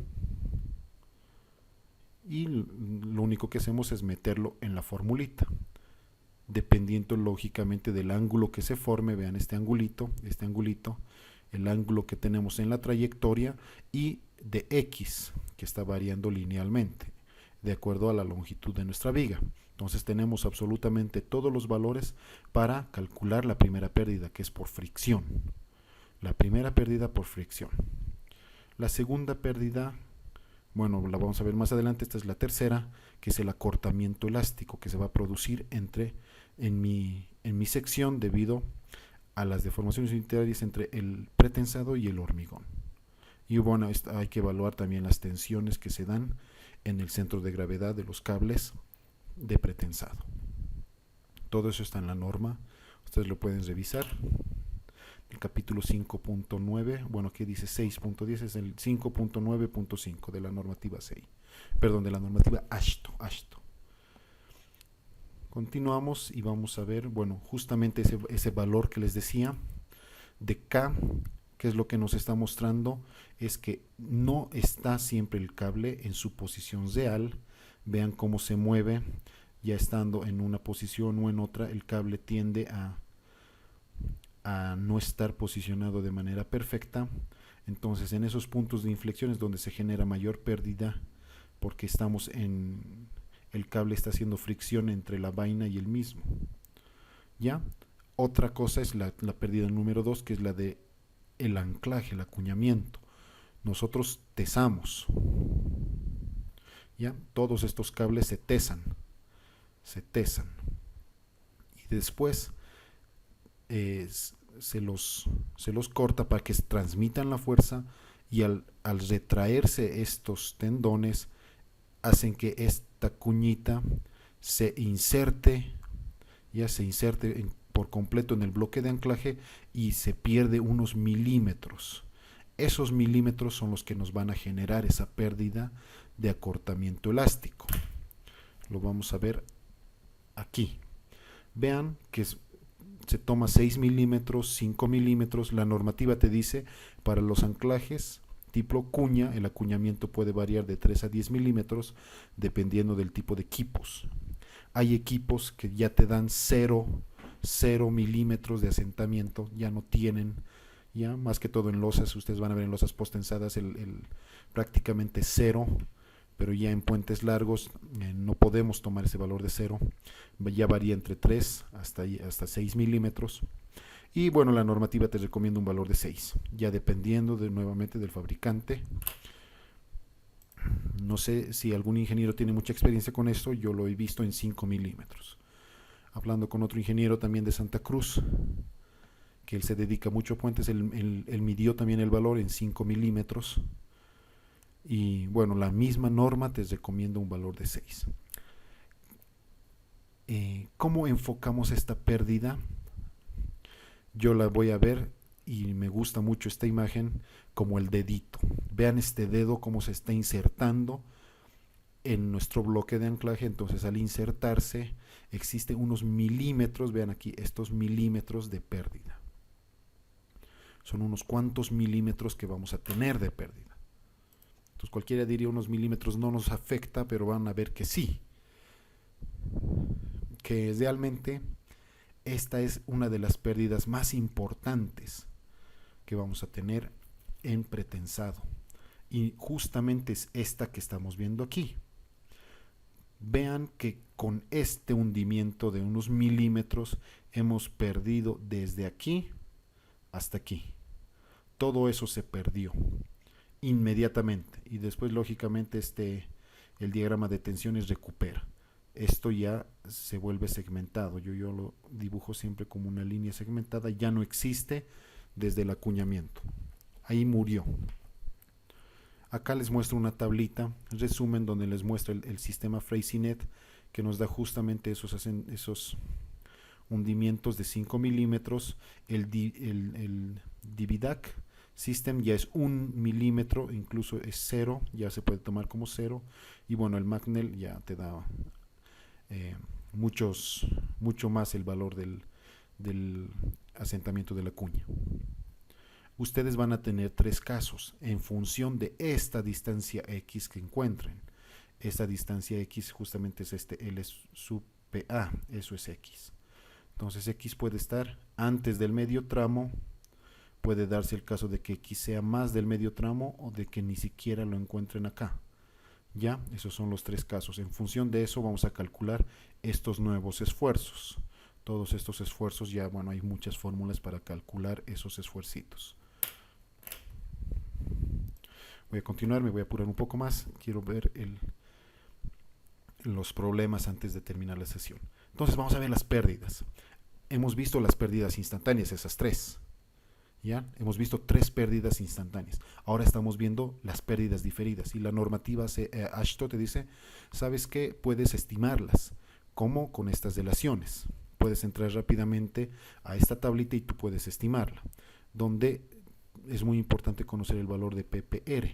Speaker 1: Y lo único que hacemos es meterlo en la formulita. Dependiendo lógicamente del ángulo que se forme, vean este angulito, el ángulo que tenemos en la trayectoria y de X, que está variando linealmente, de acuerdo a la longitud de nuestra viga. Entonces tenemos absolutamente todos los valores para calcular la primera pérdida, que es por fricción. La primera pérdida por fricción. La segunda pérdida, bueno, la vamos a ver más adelante, esta es la tercera, que es el acortamiento elástico que se va a producir en mi sección debido a las deformaciones unitarias entre el pretensado y el hormigón. Y bueno, hay que evaluar también las tensiones que se dan en el centro de gravedad de los cables de pretensado. Todo eso está en la norma, ustedes lo pueden revisar. El capítulo 5.9, bueno, aquí dice 6.10, es el 5.9.5 de la normativa CEI, perdón, de la normativa AASHTO. Continuamos y vamos a ver, bueno, justamente ese valor que les decía de K, que es lo que nos está mostrando, es que no está siempre el cable en su posición real. Vean cómo se mueve, ya estando en una posición o en otra, el cable tiende a no estar posicionado de manera perfecta. Entonces en esos puntos de inflexión es donde se genera mayor pérdida, porque el cable está haciendo fricción entre la vaina y el mismo. ¿Ya? Otra cosa es la pérdida número 2, que es la de el anclaje, el acuñamiento. Nosotros tesamos. ¿Ya? Todos estos cables se tesan. Y después se los corta para que transmitan la fuerza, y al retraerse estos tendones hacen que esta cuñita se inserte por completo en el bloque de anclaje y se pierde unos milímetros. Esos milímetros son los que nos van a generar esa pérdida de acortamiento elástico. Lo vamos a ver aquí. Vean que se toma 6 milímetros, 5 milímetros. La normativa te dice para los anclajes tipo cuña, el acuñamiento puede variar de 3 a 10 milímetros dependiendo del tipo de equipos. Hay equipos que ya te dan 0 milímetros de asentamiento, ya no tienen, ya más que todo en losas, ustedes van a ver en losas postensadas prácticamente 0, pero ya en puentes largos no podemos tomar ese valor de 0, ya varía entre 3 hasta 6 milímetros. Y bueno, la normativa te recomienda un valor de 6, ya dependiendo nuevamente del fabricante. No sé si algún ingeniero tiene mucha experiencia con esto, yo lo he visto en 5 milímetros. Hablando con otro ingeniero también de Santa Cruz, que él se dedica mucho a puentes, él midió también el valor en 5 milímetros. Y bueno, la misma norma te recomienda un valor de 6. ¿Cómo enfocamos esta pérdida? Yo la voy a ver y me gusta mucho esta imagen como el dedito. Vean este dedo cómo se está insertando en nuestro bloque de anclaje. Entonces al insertarse existen unos milímetros, vean aquí estos milímetros de pérdida. Son unos cuantos milímetros que vamos a tener de pérdida. Entonces cualquiera diría unos milímetros no nos afecta, pero van a ver que sí. Que realmente esta es una de las pérdidas más importantes que vamos a tener en pretensado. Y justamente es esta que estamos viendo aquí. Vean que con este hundimiento de unos milímetros hemos perdido desde aquí hasta aquí. Todo eso se perdió inmediatamente y después lógicamente el diagrama de tensiones recupera. Esto ya se vuelve segmentado. Yo lo dibujo siempre como una línea segmentada. Ya no existe desde el acuñamiento. Ahí murió. Acá les muestro una tablita, resumen, donde les muestra el sistema Freycinet, que nos da justamente esos hundimientos de 5 milímetros. El Dividac System ya es 1 milímetro, incluso es 0, ya se puede tomar como 0. Y bueno, el Magnel ya te da mucho más el valor del asentamiento de la cuña. Ustedes van a tener 3 casos en función de esta distancia X que encuentren. Esta distancia X justamente es L sub PA, eso es X. Entonces X puede estar antes del medio tramo, puede darse el caso de que X sea más del medio tramo o de que ni siquiera lo encuentren acá. Ya, esos son los 3 casos. En función de eso vamos a calcular estos nuevos esfuerzos. Todos estos esfuerzos ya, bueno, hay muchas fórmulas para calcular esos esfuercitos. Voy a continuar, me voy a apurar un poco más. Quiero ver los problemas antes de terminar la sesión. Entonces vamos a ver las pérdidas. Hemos visto las pérdidas instantáneas, esas 3. ¿Ya? Hemos visto 3 pérdidas instantáneas. Ahora estamos viendo las pérdidas diferidas. Y la normativa AASHTO te dice, ¿sabes qué? Puedes estimarlas. ¿Cómo? Con estas delaciones. Puedes entrar rápidamente a esta tablita y tú puedes estimarla. Donde es muy importante conocer el valor de PPR,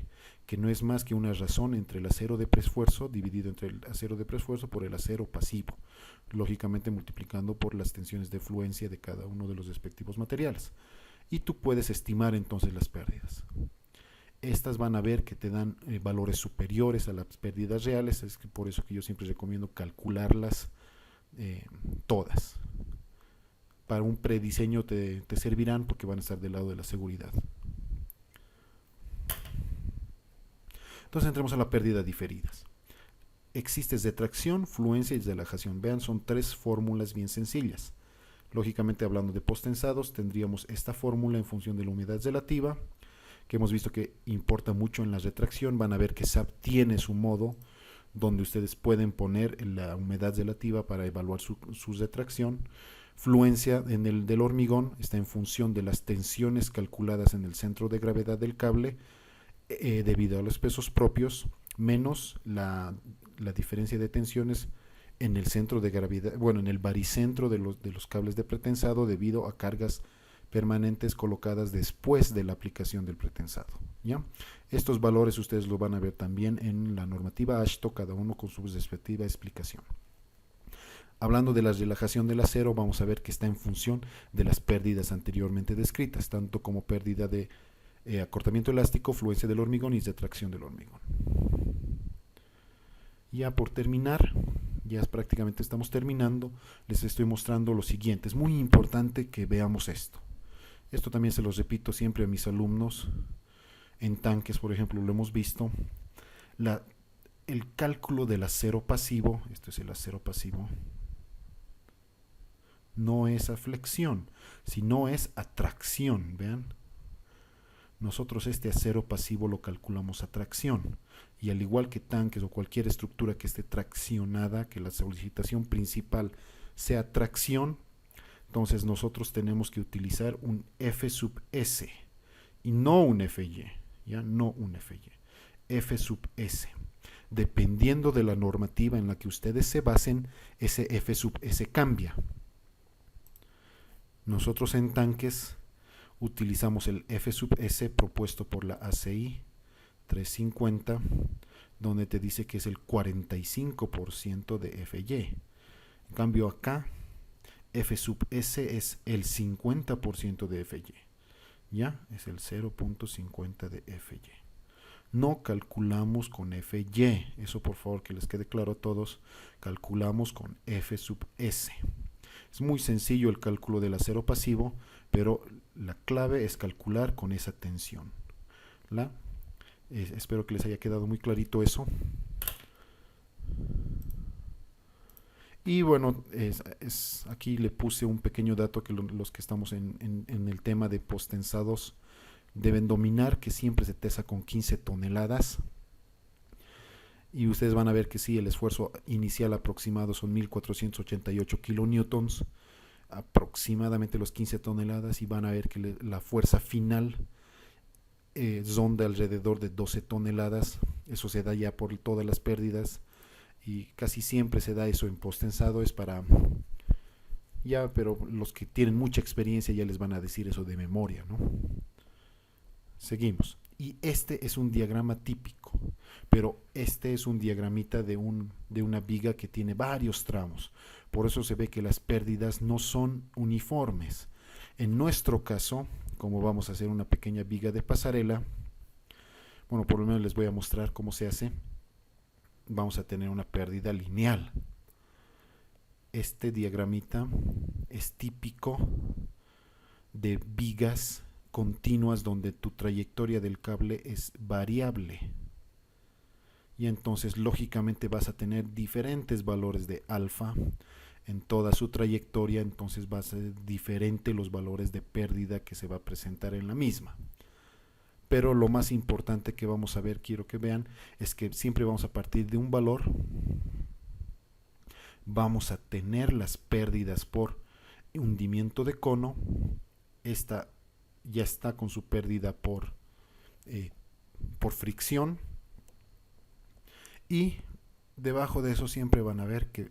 Speaker 1: que no es más que una razón entre el acero de preesfuerzo dividido entre el acero de preesfuerzo por el acero pasivo, lógicamente multiplicando por las tensiones de fluencia de cada uno de los respectivos materiales. Y tú puedes estimar entonces las pérdidas. Estas van a ver que te dan valores superiores a las pérdidas reales, es que por eso que yo siempre recomiendo calcularlas todas. Para un prediseño te servirán porque van a estar del lado de la seguridad. Entonces entremos a la pérdida diferidas. Existe retracción, fluencia y relajación. Vean, son 3 fórmulas bien sencillas. Lógicamente, hablando de postensados, tendríamos esta fórmula en función de la humedad relativa, que hemos visto que importa mucho en la retracción. Van a ver que SAP tiene su modo donde ustedes pueden poner la humedad relativa para evaluar su retracción. Fluencia en el del hormigón está en función de las tensiones calculadas en el centro de gravedad del cable debido a los pesos propios, menos la diferencia de tensiones en el centro de gravedad, bueno, en el baricentro de los cables de pretensado debido a cargas permanentes colocadas después de la aplicación del pretensado. ¿Ya? Estos valores ustedes lo van a ver también en la normativa AASHTO, cada uno con su respectiva explicación. Hablando de la relajación del acero, vamos a ver que está en función de las pérdidas anteriormente descritas, tanto como pérdida de acortamiento elástico, fluencia del hormigón y retracción del hormigón. Ya por terminar, ya prácticamente estamos terminando, les estoy mostrando lo siguiente. Es muy importante que veamos esto. Esto también se los repito siempre a mis alumnos. En tanques, por ejemplo, lo hemos visto. El cálculo del acero pasivo, esto es el acero pasivo, no es a flexión, sino es a tracción. Vean, nosotros este acero pasivo lo calculamos a tracción, y al igual que tanques o cualquier estructura que esté traccionada, que la solicitación principal sea tracción, entonces nosotros tenemos que utilizar un F sub S y no un FY, ya no un FY, F sub S. Dependiendo de la normativa en la que ustedes se basen, ese F sub S cambia. Nosotros en tanques utilizamos el F sub S propuesto por la ACI 350, donde te dice que es el 45% de FY. En cambio acá, F sub S es el 50% de FY. Ya, es el 0.50 de FY. No calculamos con FY, eso por favor que les quede claro a todos, calculamos con F sub S. Es muy sencillo el cálculo del acero pasivo, pero la clave es calcular con esa tensión. Espero que les haya quedado muy clarito eso. Y bueno, aquí le puse un pequeño dato que los que estamos en el tema de postensados deben dominar, que siempre se tesa con 15 toneladas. Y ustedes van a ver que sí, el esfuerzo inicial aproximado son 1488 kilonewtons, aproximadamente los 15 toneladas, y van a ver que la fuerza final son de alrededor de 12 toneladas. Eso se da ya por todas las pérdidas, y casi siempre se da eso en postensado, es para ya, pero los que tienen mucha experiencia ya les van a decir eso de memoria, ¿no? Seguimos. Y este es un diagrama típico, pero este es un diagramita de una viga que tiene varios tramos. Por eso se ve que las pérdidas no son uniformes. En nuestro caso, como vamos a hacer una pequeña viga de pasarela, bueno, por lo menos les voy a mostrar cómo se hace. Vamos a tener una pérdida lineal. Este diagramita es típico de vigas continuas donde tu trayectoria del cable es variable, y entonces lógicamente vas a tener diferentes valores de alfa en toda su trayectoria, entonces va a ser diferente los valores de pérdida que se va a presentar en la misma. Pero lo más importante que vamos a ver, quiero que vean, es que siempre vamos a partir de un valor, vamos a tener las pérdidas por hundimiento de cono. Esta ya está con su pérdida por fricción, y debajo de eso siempre van a ver que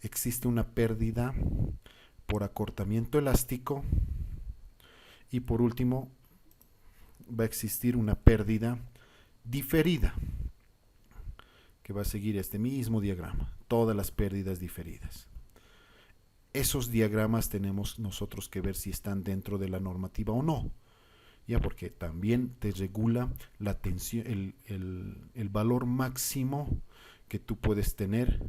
Speaker 1: existe una pérdida por acortamiento elástico, y por último va a existir una pérdida diferida, que va a seguir este mismo diagrama, todas las pérdidas diferidas. Esos diagramas tenemos nosotros que ver si están dentro de la normativa o no, ya, porque también te regula la tensión, el valor máximo que tú puedes tener,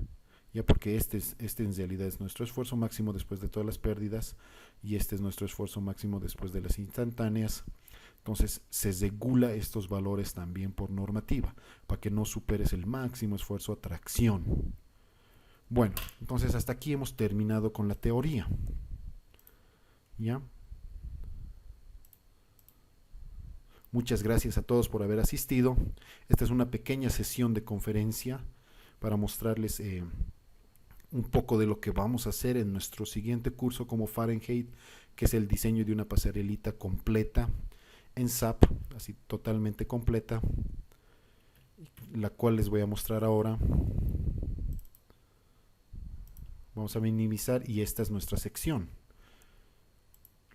Speaker 1: ya, porque este en realidad es nuestro esfuerzo máximo después de todas las pérdidas, y este es nuestro esfuerzo máximo después de las instantáneas. Entonces se regula estos valores también por normativa, para que no superes el máximo esfuerzo a tracción. Bueno, entonces hasta aquí hemos terminado con la teoría. ¿Ya? Muchas gracias a todos por haber asistido. Esta es una pequeña sesión de conferencia para mostrarles un poco de lo que vamos a hacer en nuestro siguiente curso como Fahrenheit, que es el diseño de una pasarelita completa en SAP, así totalmente completa, la cual les voy a mostrar ahora. Vamos a minimizar, y esta es nuestra sección.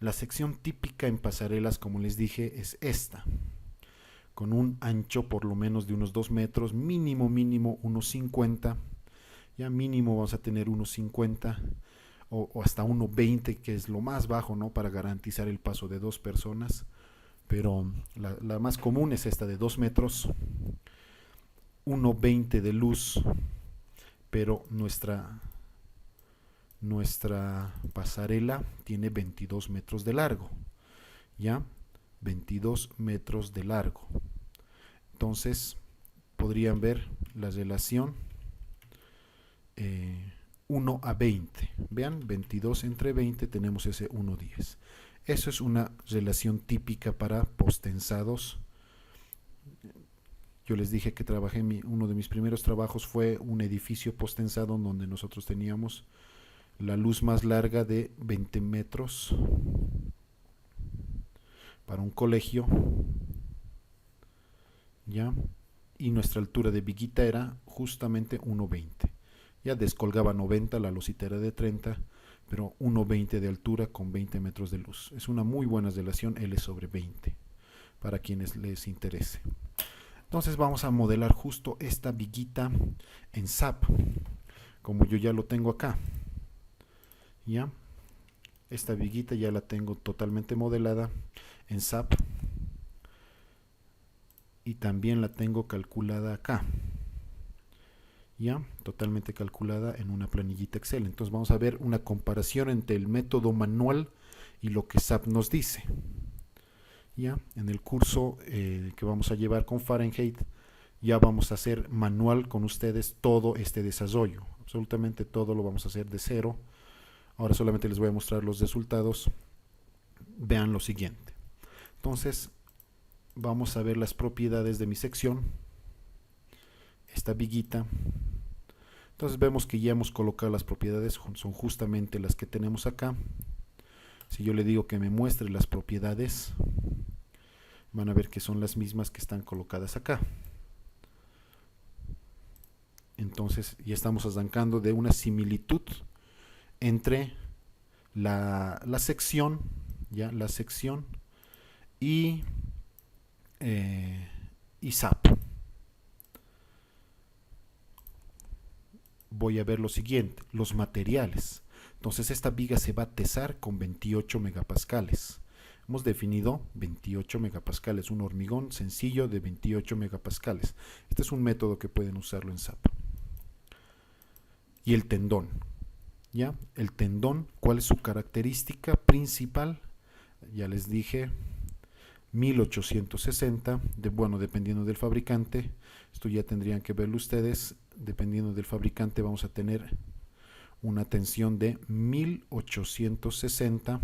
Speaker 1: La sección típica en pasarelas, como les dije, es esta, con un ancho por lo menos de unos 2 metros, mínimo 1,50, Ya mínimo vamos a tener 1,50 o hasta 1,20, que es lo más bajo, ¿no? Para garantizar el paso de 2 personas. Pero la más común es esta de 2 metros, 1,20 de luz, pero nuestra pasarela tiene 22 metros de largo, ¿ya? 22 metros de largo. Entonces, podrían ver la relación 1 a 20. Vean, 22 entre 20 tenemos ese 1,10. Eso es una relación típica para postensados. Yo les dije que trabajé, uno de mis primeros trabajos fue un edificio postensado donde nosotros teníamos la luz más larga de 20 metros para un colegio, ¿ya? Y nuestra altura de viguita era justamente 1,20. Ya descolgaba 90, la losita era de 30, pero 1,20 de altura con 20 metros de luz. Es una muy buena relación L sobre 20, para quienes les interese. Entonces vamos a modelar justo esta viguita en SAP, como yo ya lo tengo acá. ¿Ya? Esta viguita ya la tengo totalmente modelada en SAP. Y también la tengo calculada acá. ¿Ya? Totalmente calculada en una planillita Excel. Entonces vamos a ver una comparación entre el método manual y lo que SAP nos dice. ¿Ya? En el curso que vamos a llevar con Fahrenheit, ya vamos a hacer manual con ustedes todo este desarrollo. Absolutamente todo lo vamos a hacer de cero. Ahora solamente les voy a mostrar los resultados. Vean lo siguiente. Entonces, vamos a ver las propiedades de mi sección. Esta viguita. Entonces vemos que ya hemos colocado las propiedades, son justamente las que tenemos acá. Si yo le digo que me muestre las propiedades, van a ver que son las mismas que están colocadas acá. Entonces ya estamos arrancando de una similitud entre la sección, ya la sección y SAP. Voy a ver lo siguiente, los materiales. Entonces esta viga se va a tesar con 28 megapascales. Hemos definido 28 megapascales, un hormigón sencillo de 28 megapascales. Este es un método que pueden usarlo en SAP. Y el tendón, ¿ya? El tendón, ¿cuál es su característica principal? Ya les dije, 1860, bueno, dependiendo del fabricante, esto ya tendrían que verlo ustedes, dependiendo del fabricante vamos a tener una tensión de 1860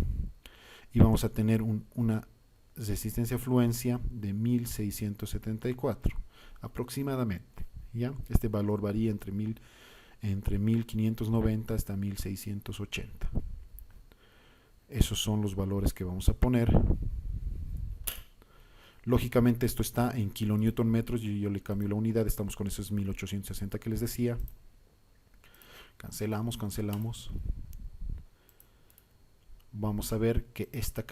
Speaker 1: y vamos a tener una resistencia a fluencia de 1674 aproximadamente, ¿ya? Este valor varía entre 1590 hasta 1680. Esos son los valores que vamos a poner. Lógicamente esto está en kilonewton metros y yo le cambio la unidad, estamos con esos 1860 que les decía. Cancelamos. Vamos a ver que esta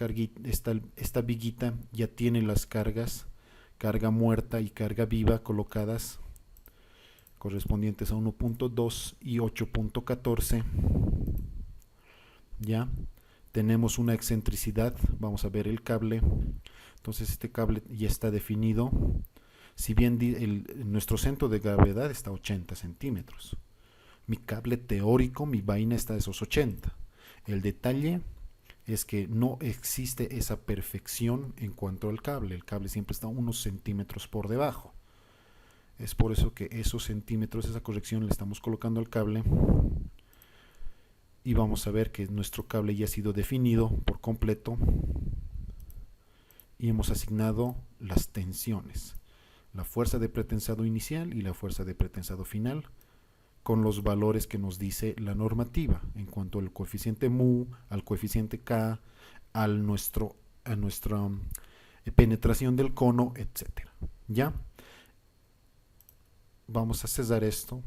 Speaker 1: viguita ya tiene las cargas, carga muerta y carga viva colocadas, correspondientes a 1.2 y 8.14. Ya tenemos una excentricidad, vamos a ver el cable. Entonces este cable ya está definido. Si bien nuestro centro de gravedad está a 80 centímetros. Mi cable teórico, mi vaina está a esos 80. El detalle es que no existe esa perfección en cuanto al cable. El cable siempre está unos centímetros por debajo. Es por eso que esos centímetros, esa corrección le estamos colocando al cable. Y vamos a ver que nuestro cable ya ha sido definido por completo. Y hemos asignado las tensiones, la fuerza de pretensado inicial y la fuerza de pretensado final, con los valores que nos dice la normativa en cuanto al coeficiente mu, al coeficiente k, a nuestra penetración del cono, etc. ¿Ya? Vamos a cesar esto.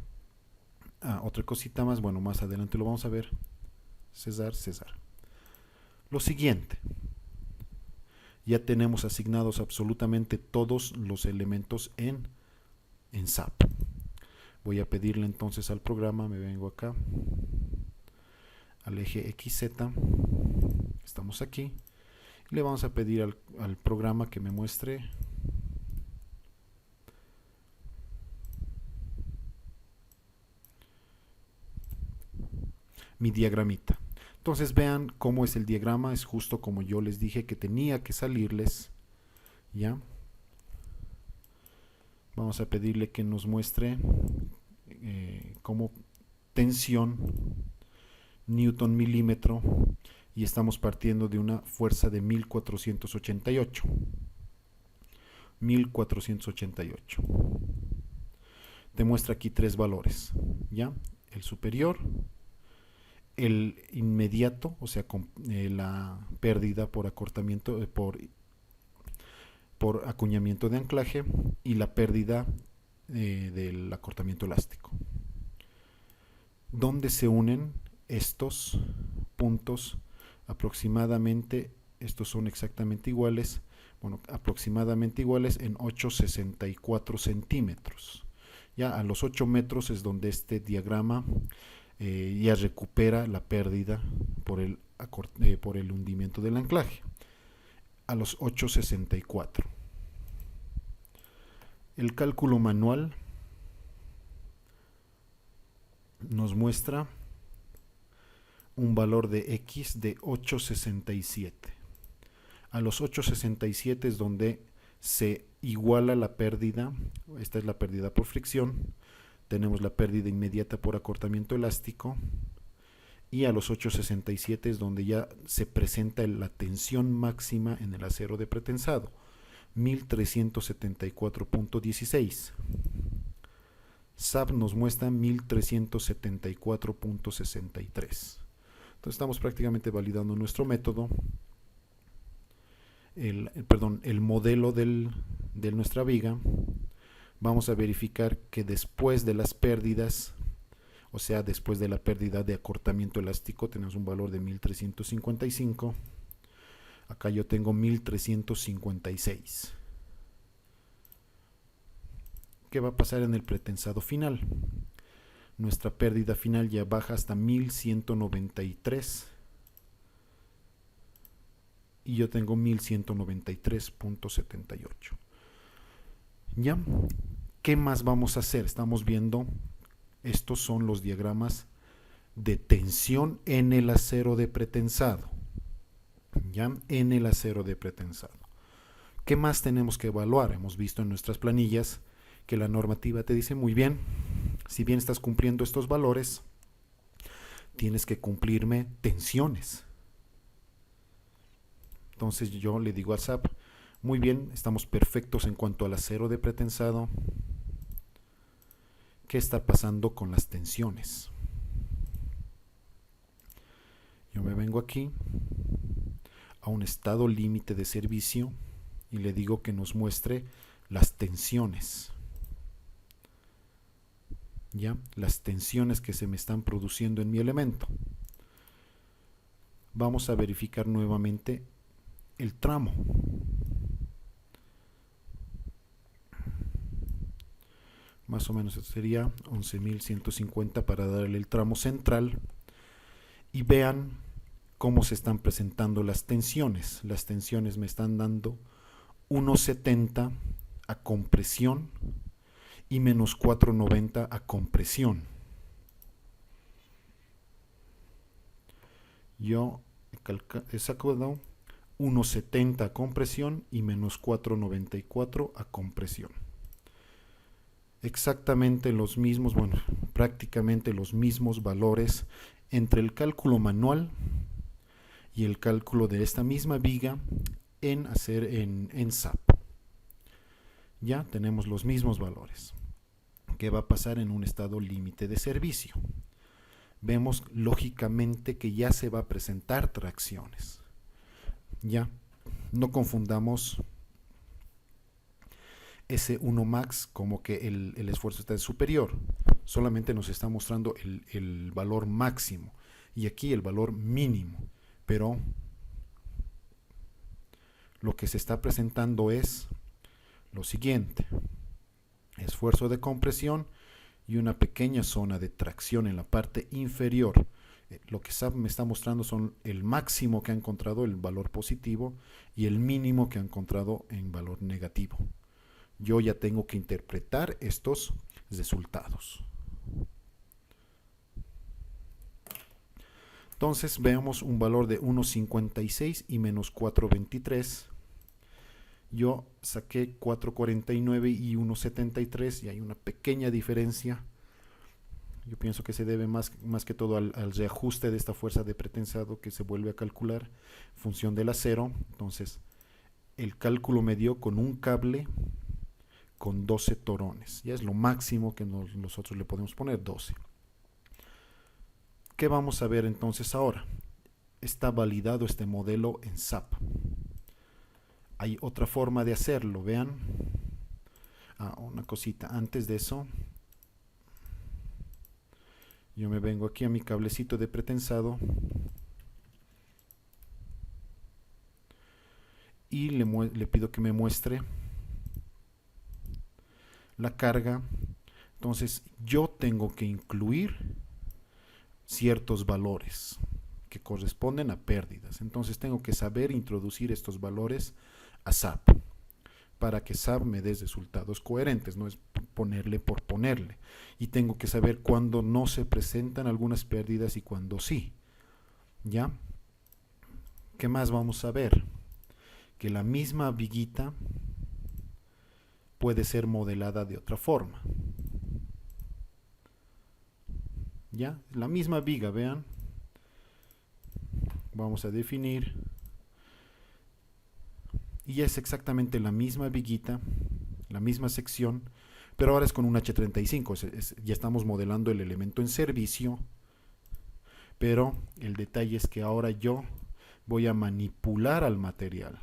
Speaker 1: Otra cosita más, bueno, más adelante lo vamos a ver. Cesar. Lo siguiente. Ya tenemos asignados absolutamente todos los elementos en SAP. Voy a pedirle entonces al programa, me vengo acá, al eje XZ, estamos aquí, le vamos a pedir al programa que me muestre mi diagramita. Entonces vean cómo es el diagrama, es justo como yo les dije que tenía que salirles, ¿ya? Vamos a pedirle que nos muestre como tensión newton milímetro, y estamos partiendo de una fuerza de 1488. Te muestra aquí tres valores, ¿ya? El superior, el inmediato, o sea, con la pérdida por acortamiento, por acuñamiento de anclaje, y la pérdida del acortamiento elástico. ¿Dónde se unen estos puntos? Aproximadamente, estos son exactamente iguales, bueno, aproximadamente iguales en 8,64 centímetros. Ya a los 8 metros es donde este diagrama ya recupera la pérdida por el hundimiento del anclaje. A los 8,64. El cálculo manual nos muestra un valor de X de 8,67. A los 8,67 es donde se iguala la pérdida. Esta es la pérdida por fricción. Tenemos la pérdida inmediata por acortamiento elástico. Y a los 8,67 es donde ya se presenta la tensión máxima en el acero de pretensado, 1374.16. SAP nos muestra 1374.63. Entonces estamos prácticamente validando nuestro método, el modelo de nuestra viga. Vamos a verificar que después de las pérdidas, o sea, después de la pérdida de acortamiento elástico, tenemos un valor de 1355. Acá yo tengo 1356. ¿Qué va a pasar en el pretensado final? Nuestra pérdida final ya baja hasta 1193 y yo tengo 1193.78. ¿Ya? ¿Qué más vamos a hacer? Estamos viendo, estos son los diagramas de tensión en el acero de pretensado. ¿Ya? En el acero de pretensado. ¿Qué más tenemos que evaluar? Hemos visto en nuestras planillas que la normativa te dice muy bien, si bien estás cumpliendo estos valores, tienes que cumplirme tensiones. Entonces yo le digo a SAP, muy bien, estamos perfectos en cuanto al acero de pretensado. ¿Qué está pasando con las tensiones? Yo me vengo aquí a un estado límite de servicio y le digo que nos muestre las tensiones. ¿Ya? Las tensiones que se me están produciendo en mi elemento. Vamos a verificar nuevamente el tramo. Más o menos sería 11.150 para darle el tramo central. Y vean cómo se están presentando las tensiones. Las tensiones me están dando 1,70 a compresión y menos 4,90 a compresión. Yo he sacado 1,70 a compresión y menos 4,94 a compresión. Exactamente los mismos, bueno, prácticamente los mismos valores entre el cálculo manual y el cálculo de esta misma viga en SAP. Ya tenemos los mismos valores. ¿Qué va a pasar en un estado límite de servicio? Vemos lógicamente que ya se va a presentar tracciones. Ya, no confundamos ese 1 max como que el esfuerzo está superior. Solamente nos está mostrando el valor máximo y aquí el valor mínimo. Pero lo que se está presentando es lo siguiente: esfuerzo de compresión y una pequeña zona de tracción en la parte inferior. Lo que SAP me está mostrando son el máximo que ha encontrado el valor positivo y el mínimo que ha encontrado en valor negativo. Yo ya tengo que interpretar estos resultados. Entonces veamos un valor de 1,56 y menos 4,23. Yo saqué 4,49 y 1,73 y hay una pequeña diferencia. Yo pienso que se debe más que todo al reajuste de esta fuerza de pretensado que se vuelve a calcular en función del acero. Entonces el cálculo me dio con un cable con 12 torones. Ya es lo máximo que nosotros le podemos poner, 12. ¿Qué vamos a ver entonces ahora? Está validado este modelo en SAP. Hay otra forma de hacerlo, vean. Una cosita, antes de eso, yo me vengo aquí a mi cablecito de pretensado y le pido que me muestre la carga. Entonces yo tengo que incluir ciertos valores que corresponden a pérdidas. Entonces tengo que saber introducir estos valores a SAP para que SAP me dé resultados coherentes, no es ponerle por ponerle. Y tengo que saber cuándo no se presentan algunas pérdidas y cuándo sí. ¿Ya? ¿Qué más vamos a ver? Que la misma viguita puede ser modelada de otra forma. ¿Ya? La misma viga, vean. Vamos a definir. Y es exactamente la misma viguita, la misma sección, pero ahora es con un H35. Ya estamos modelando el elemento en servicio, pero el detalle es que ahora yo voy a manipular al material.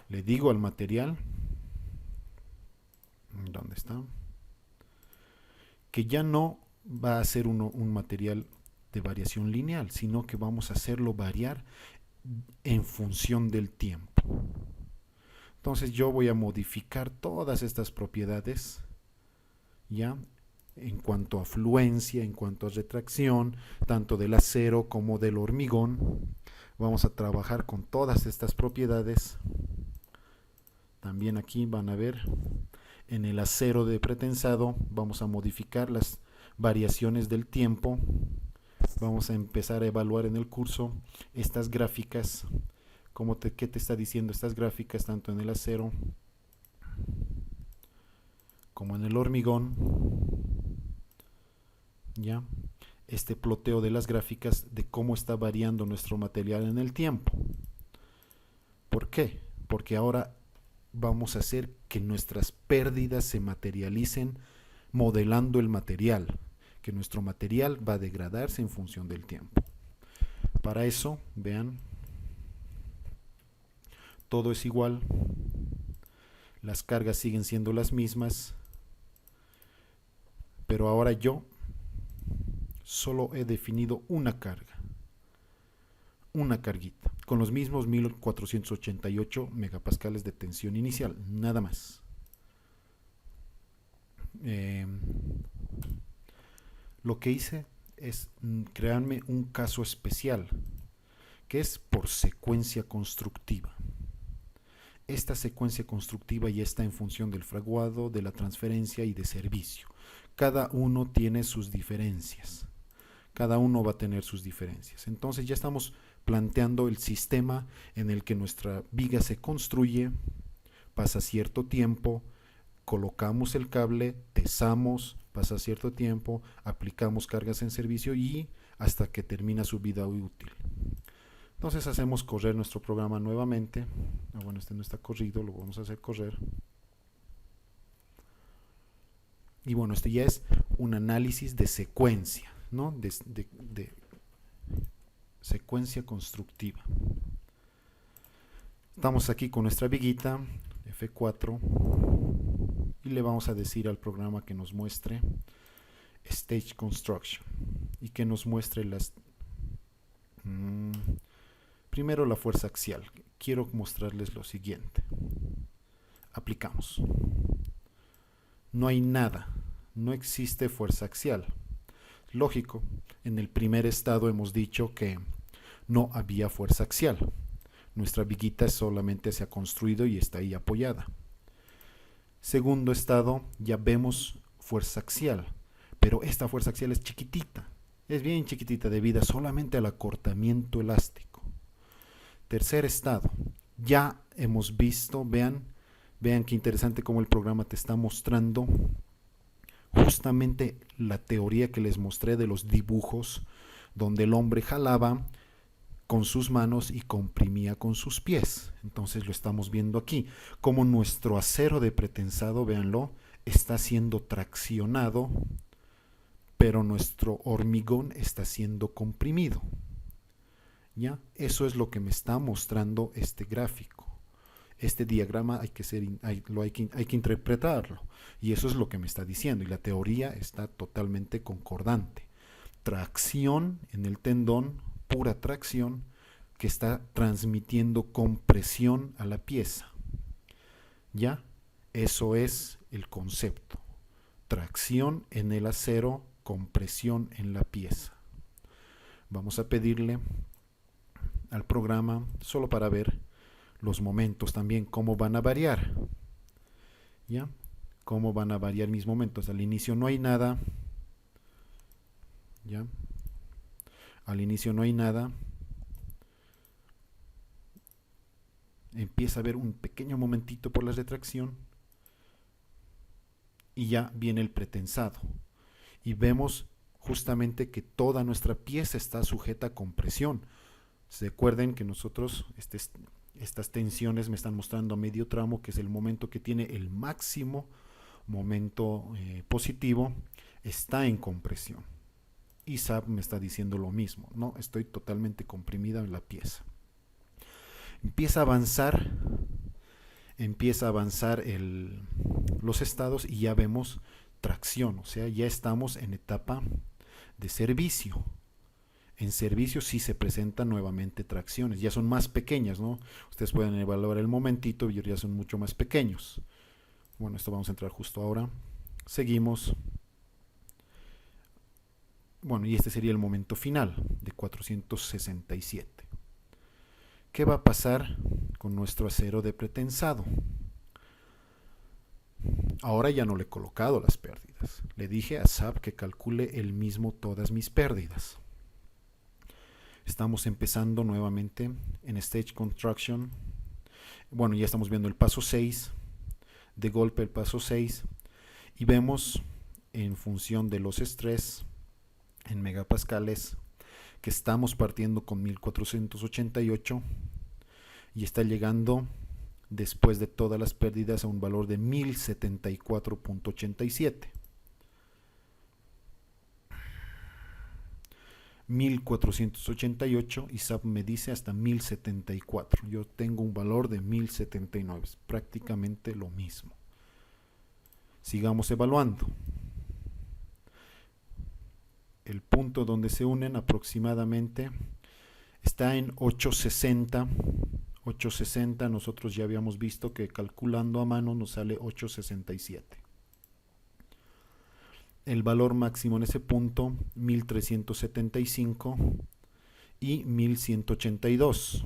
Speaker 1: Le digo al material, ¿dónde está? Que ya no va a ser un material de variación lineal, sino que vamos a hacerlo variar en función del tiempo. Entonces yo voy a modificar todas estas propiedades, ¿ya? En cuanto a fluencia, en cuanto a retracción, tanto del acero como del hormigón. Vamos a trabajar con todas estas propiedades. También aquí van a ver, en el acero de pretensado, vamos a modificar las variaciones del tiempo. Vamos a empezar a evaluar en el curso estas gráficas. ¿Qué te está diciendo estas gráficas tanto en el acero como en el hormigón? ¿Ya? Este ploteo de las gráficas de cómo está variando nuestro material en el tiempo. ¿Por qué? Porque ahora vamos a hacer que nuestras pérdidas se materialicen modelando el material, que nuestro material va a degradarse en función del tiempo. Para eso, vean, todo es igual, las cargas siguen siendo las mismas, pero ahora yo solo he definido una carga, una carguita, con los mismos 1488 megapascales de tensión inicial, nada más. Lo que hice es crearme un caso especial, que es por secuencia constructiva. Esta secuencia constructiva ya está en función del fraguado, de la transferencia y de servicio. Cada uno tiene sus diferencias. Cada uno va a tener sus diferencias. Entonces ya estamos planteando el sistema en el que nuestra viga se construye, pasa cierto tiempo, colocamos el cable, tesamos, pasa cierto tiempo, aplicamos cargas en servicio y hasta que termina su vida útil. Entonces hacemos correr nuestro programa nuevamente. Bueno, este no está corrido, lo vamos a hacer correr. Y bueno, este ya es un análisis de secuencia, ¿no? De secuencia constructiva. Estamos aquí con nuestra viguita F4 y le vamos a decir al programa que nos muestre Stage Construction y que nos muestre las... primero la fuerza axial. Quiero mostrarles lo siguiente. Aplicamos. No hay nada, no existe fuerza axial. Lógico, en el primer estado hemos dicho que no había fuerza axial. Nuestra viguita solamente se ha construido y está ahí apoyada. Segundo estado, ya vemos fuerza axial, pero esta fuerza axial es chiquitita, es bien chiquitita debido solamente al acortamiento elástico. Tercer estado, ya hemos visto, vean qué interesante cómo el programa te está mostrando justamente la teoría que les mostré de los dibujos donde el hombre jalaba con sus manos y comprimía con sus pies. Entonces lo estamos viendo aquí, como nuestro acero de pretensado, véanlo, está siendo traccionado, pero nuestro hormigón está siendo comprimido. ¿Ya? Eso es lo que me está mostrando este gráfico. Este diagrama hay que interpretarlo. Y eso es lo que me está diciendo. Y la teoría está totalmente concordante. Tracción en el tendón, pura tracción, que está transmitiendo compresión a la pieza. ¿Ya? Eso es el concepto. Tracción en el acero, compresión en la pieza. Vamos a pedirle al programa solo para ver los momentos también, cómo van a variar. ¿Ya? Cómo van a variar mis momentos. Al inicio no hay nada. ¿Ya? Al inicio no hay nada. Empieza a haber un pequeño momentito por la retracción. Y ya viene el pretensado. Y vemos justamente que toda nuestra pieza está sujeta a compresión. Se acuerden que nosotros, estas tensiones me están mostrando a medio tramo, que es el momento que tiene el máximo momento positivo, está en compresión. Y SAP me está diciendo lo mismo, no, estoy totalmente comprimida en la pieza. Empieza a avanzar los estados y ya vemos tracción, o sea, ya estamos en etapa de servicio. En servicio sí se presentan nuevamente tracciones, ya son más pequeñas, ¿no? Ustedes pueden evaluar el momentito y ya son mucho más pequeños. Bueno, esto vamos a entrar justo ahora. Seguimos. Bueno, y este sería el momento final de 467. ¿Qué va a pasar con nuestro acero de pretensado? Ahora ya no le he colocado las pérdidas. Le dije a SAP que calcule él mismo todas mis pérdidas. Estamos empezando nuevamente en Stage Construction. Bueno, ya estamos viendo el paso 6. De golpe el paso 6. Y vemos en función de los estrés en megapascales que estamos partiendo con 1488 y está llegando después de todas las pérdidas a un valor de 1074.87. 1488 y SAP me dice hasta 1074. Yo tengo un valor de 1079, es prácticamente lo mismo. Sigamos evaluando. El punto donde se unen aproximadamente está en 860. 860 nosotros ya habíamos visto que calculando a mano nos sale 867. El valor máximo en ese punto 1375 y 1182.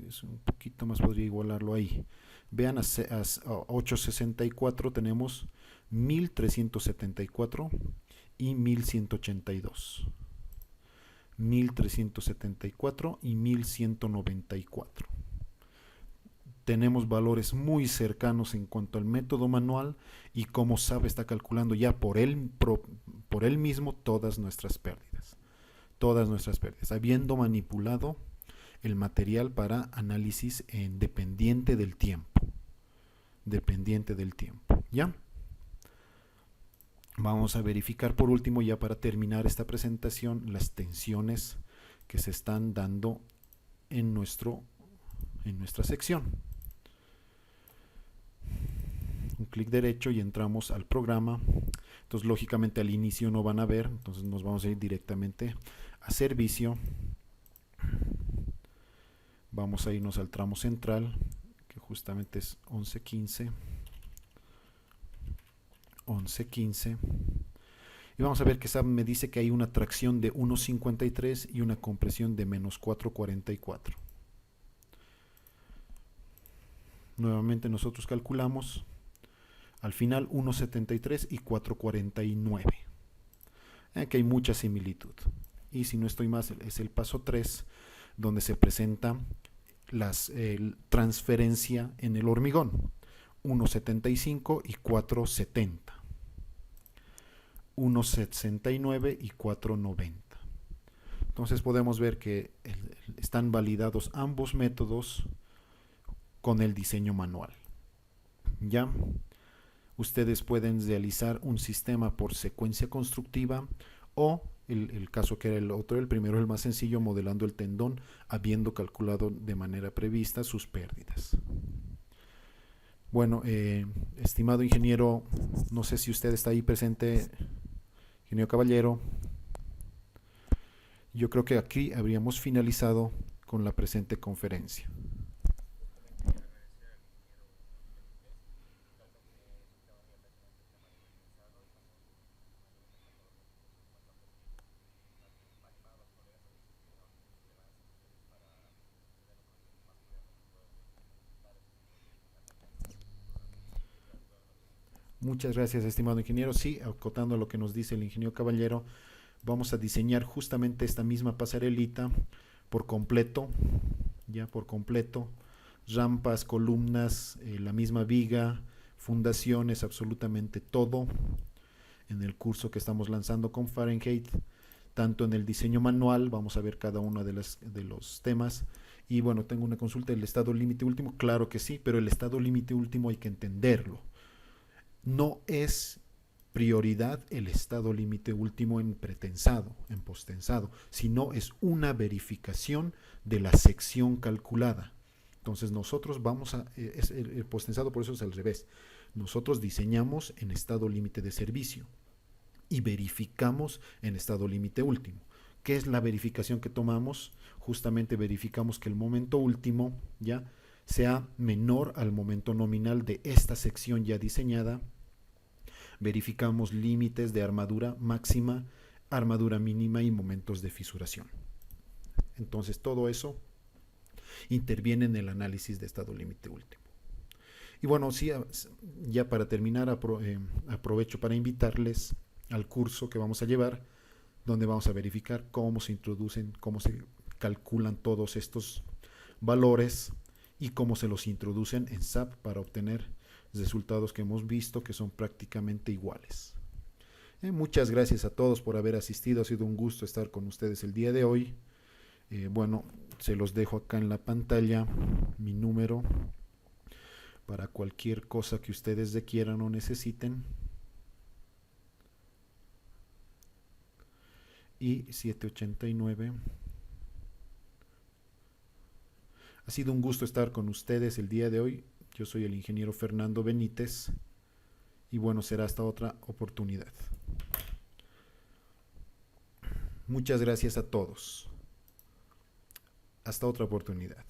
Speaker 1: Es un poquito más, podría igualarlo ahí. Vean, a 864 tenemos 1374 y 1182. 1374 y 1194. Tenemos valores muy cercanos en cuanto al método manual y como SAP está calculando ya por él mismo todas nuestras pérdidas, habiendo manipulado el material para análisis dependiente del tiempo, ¿ya? Vamos a verificar por último, ya para terminar esta presentación, las tensiones que se están dando en nuestra sección. Un clic derecho y entramos al programa. Entonces lógicamente al inicio no van a ver, entonces nos vamos a ir directamente a servicio. Vamos a irnos al tramo central, que justamente es 1115. 1115. Y vamos a ver que SAP me dice que hay una tracción de 1,53 y una compresión de menos 4,44. Nuevamente nosotros calculamos al final 1,73 y 4,49. Aquí hay mucha similitud. Y si no estoy más, es el paso 3, donde se presenta la transferencia en el hormigón. 1,75 y 4,70. 1,69 y 4,90. Entonces podemos ver que están validados ambos métodos con el diseño manual. Ya ustedes pueden realizar un sistema por secuencia constructiva o el caso que era el otro, el primero, el más sencillo, modelando el tendón, habiendo calculado de manera prevista sus pérdidas. Bueno, estimado ingeniero, no sé si usted está ahí presente, ingeniero Caballero. Yo creo que aquí habríamos finalizado con la presente conferencia. Muchas gracias, estimado ingeniero. Sí, acotando lo que nos dice el ingeniero Caballero, vamos a diseñar justamente esta misma pasarelita por completo, ya por completo, rampas, columnas, la misma viga, fundaciones, absolutamente todo en el curso que estamos lanzando con Fahrenheit, tanto en el diseño manual, vamos a ver cada uno de los temas. Y bueno, tengo una consulta del estado límite último, claro que sí, pero el estado límite último hay que entenderlo. No es prioridad el estado límite último en pretensado, en postensado, sino es una verificación de la sección calculada. Entonces nosotros vamos a, el postensado por eso es al revés. Nosotros diseñamos en estado límite de servicio y verificamos en estado límite último. ¿Qué es la verificación que tomamos? Justamente verificamos que el momento último ya sea menor al momento nominal de esta sección ya diseñada. Verificamos límites de armadura máxima, armadura mínima y momentos de fisuración. Entonces todo eso interviene en el análisis de estado límite último. Y bueno, sí, ya para terminar, aprovecho para invitarles al curso que vamos a llevar, donde vamos a verificar cómo se introducen, cómo se calculan todos estos valores y cómo se los introducen en SAP para obtener resultados que hemos visto que son prácticamente iguales. Muchas gracias a todos por haber asistido, ha sido un gusto estar con ustedes el día de hoy. Bueno, se los dejo acá en la pantalla, mi número, para cualquier cosa que ustedes requieran o necesiten. Y 789. Ha sido un gusto estar con ustedes el día de hoy. Yo soy el ingeniero Fernando Benítez y bueno, será hasta otra oportunidad. Muchas gracias a todos. Hasta otra oportunidad.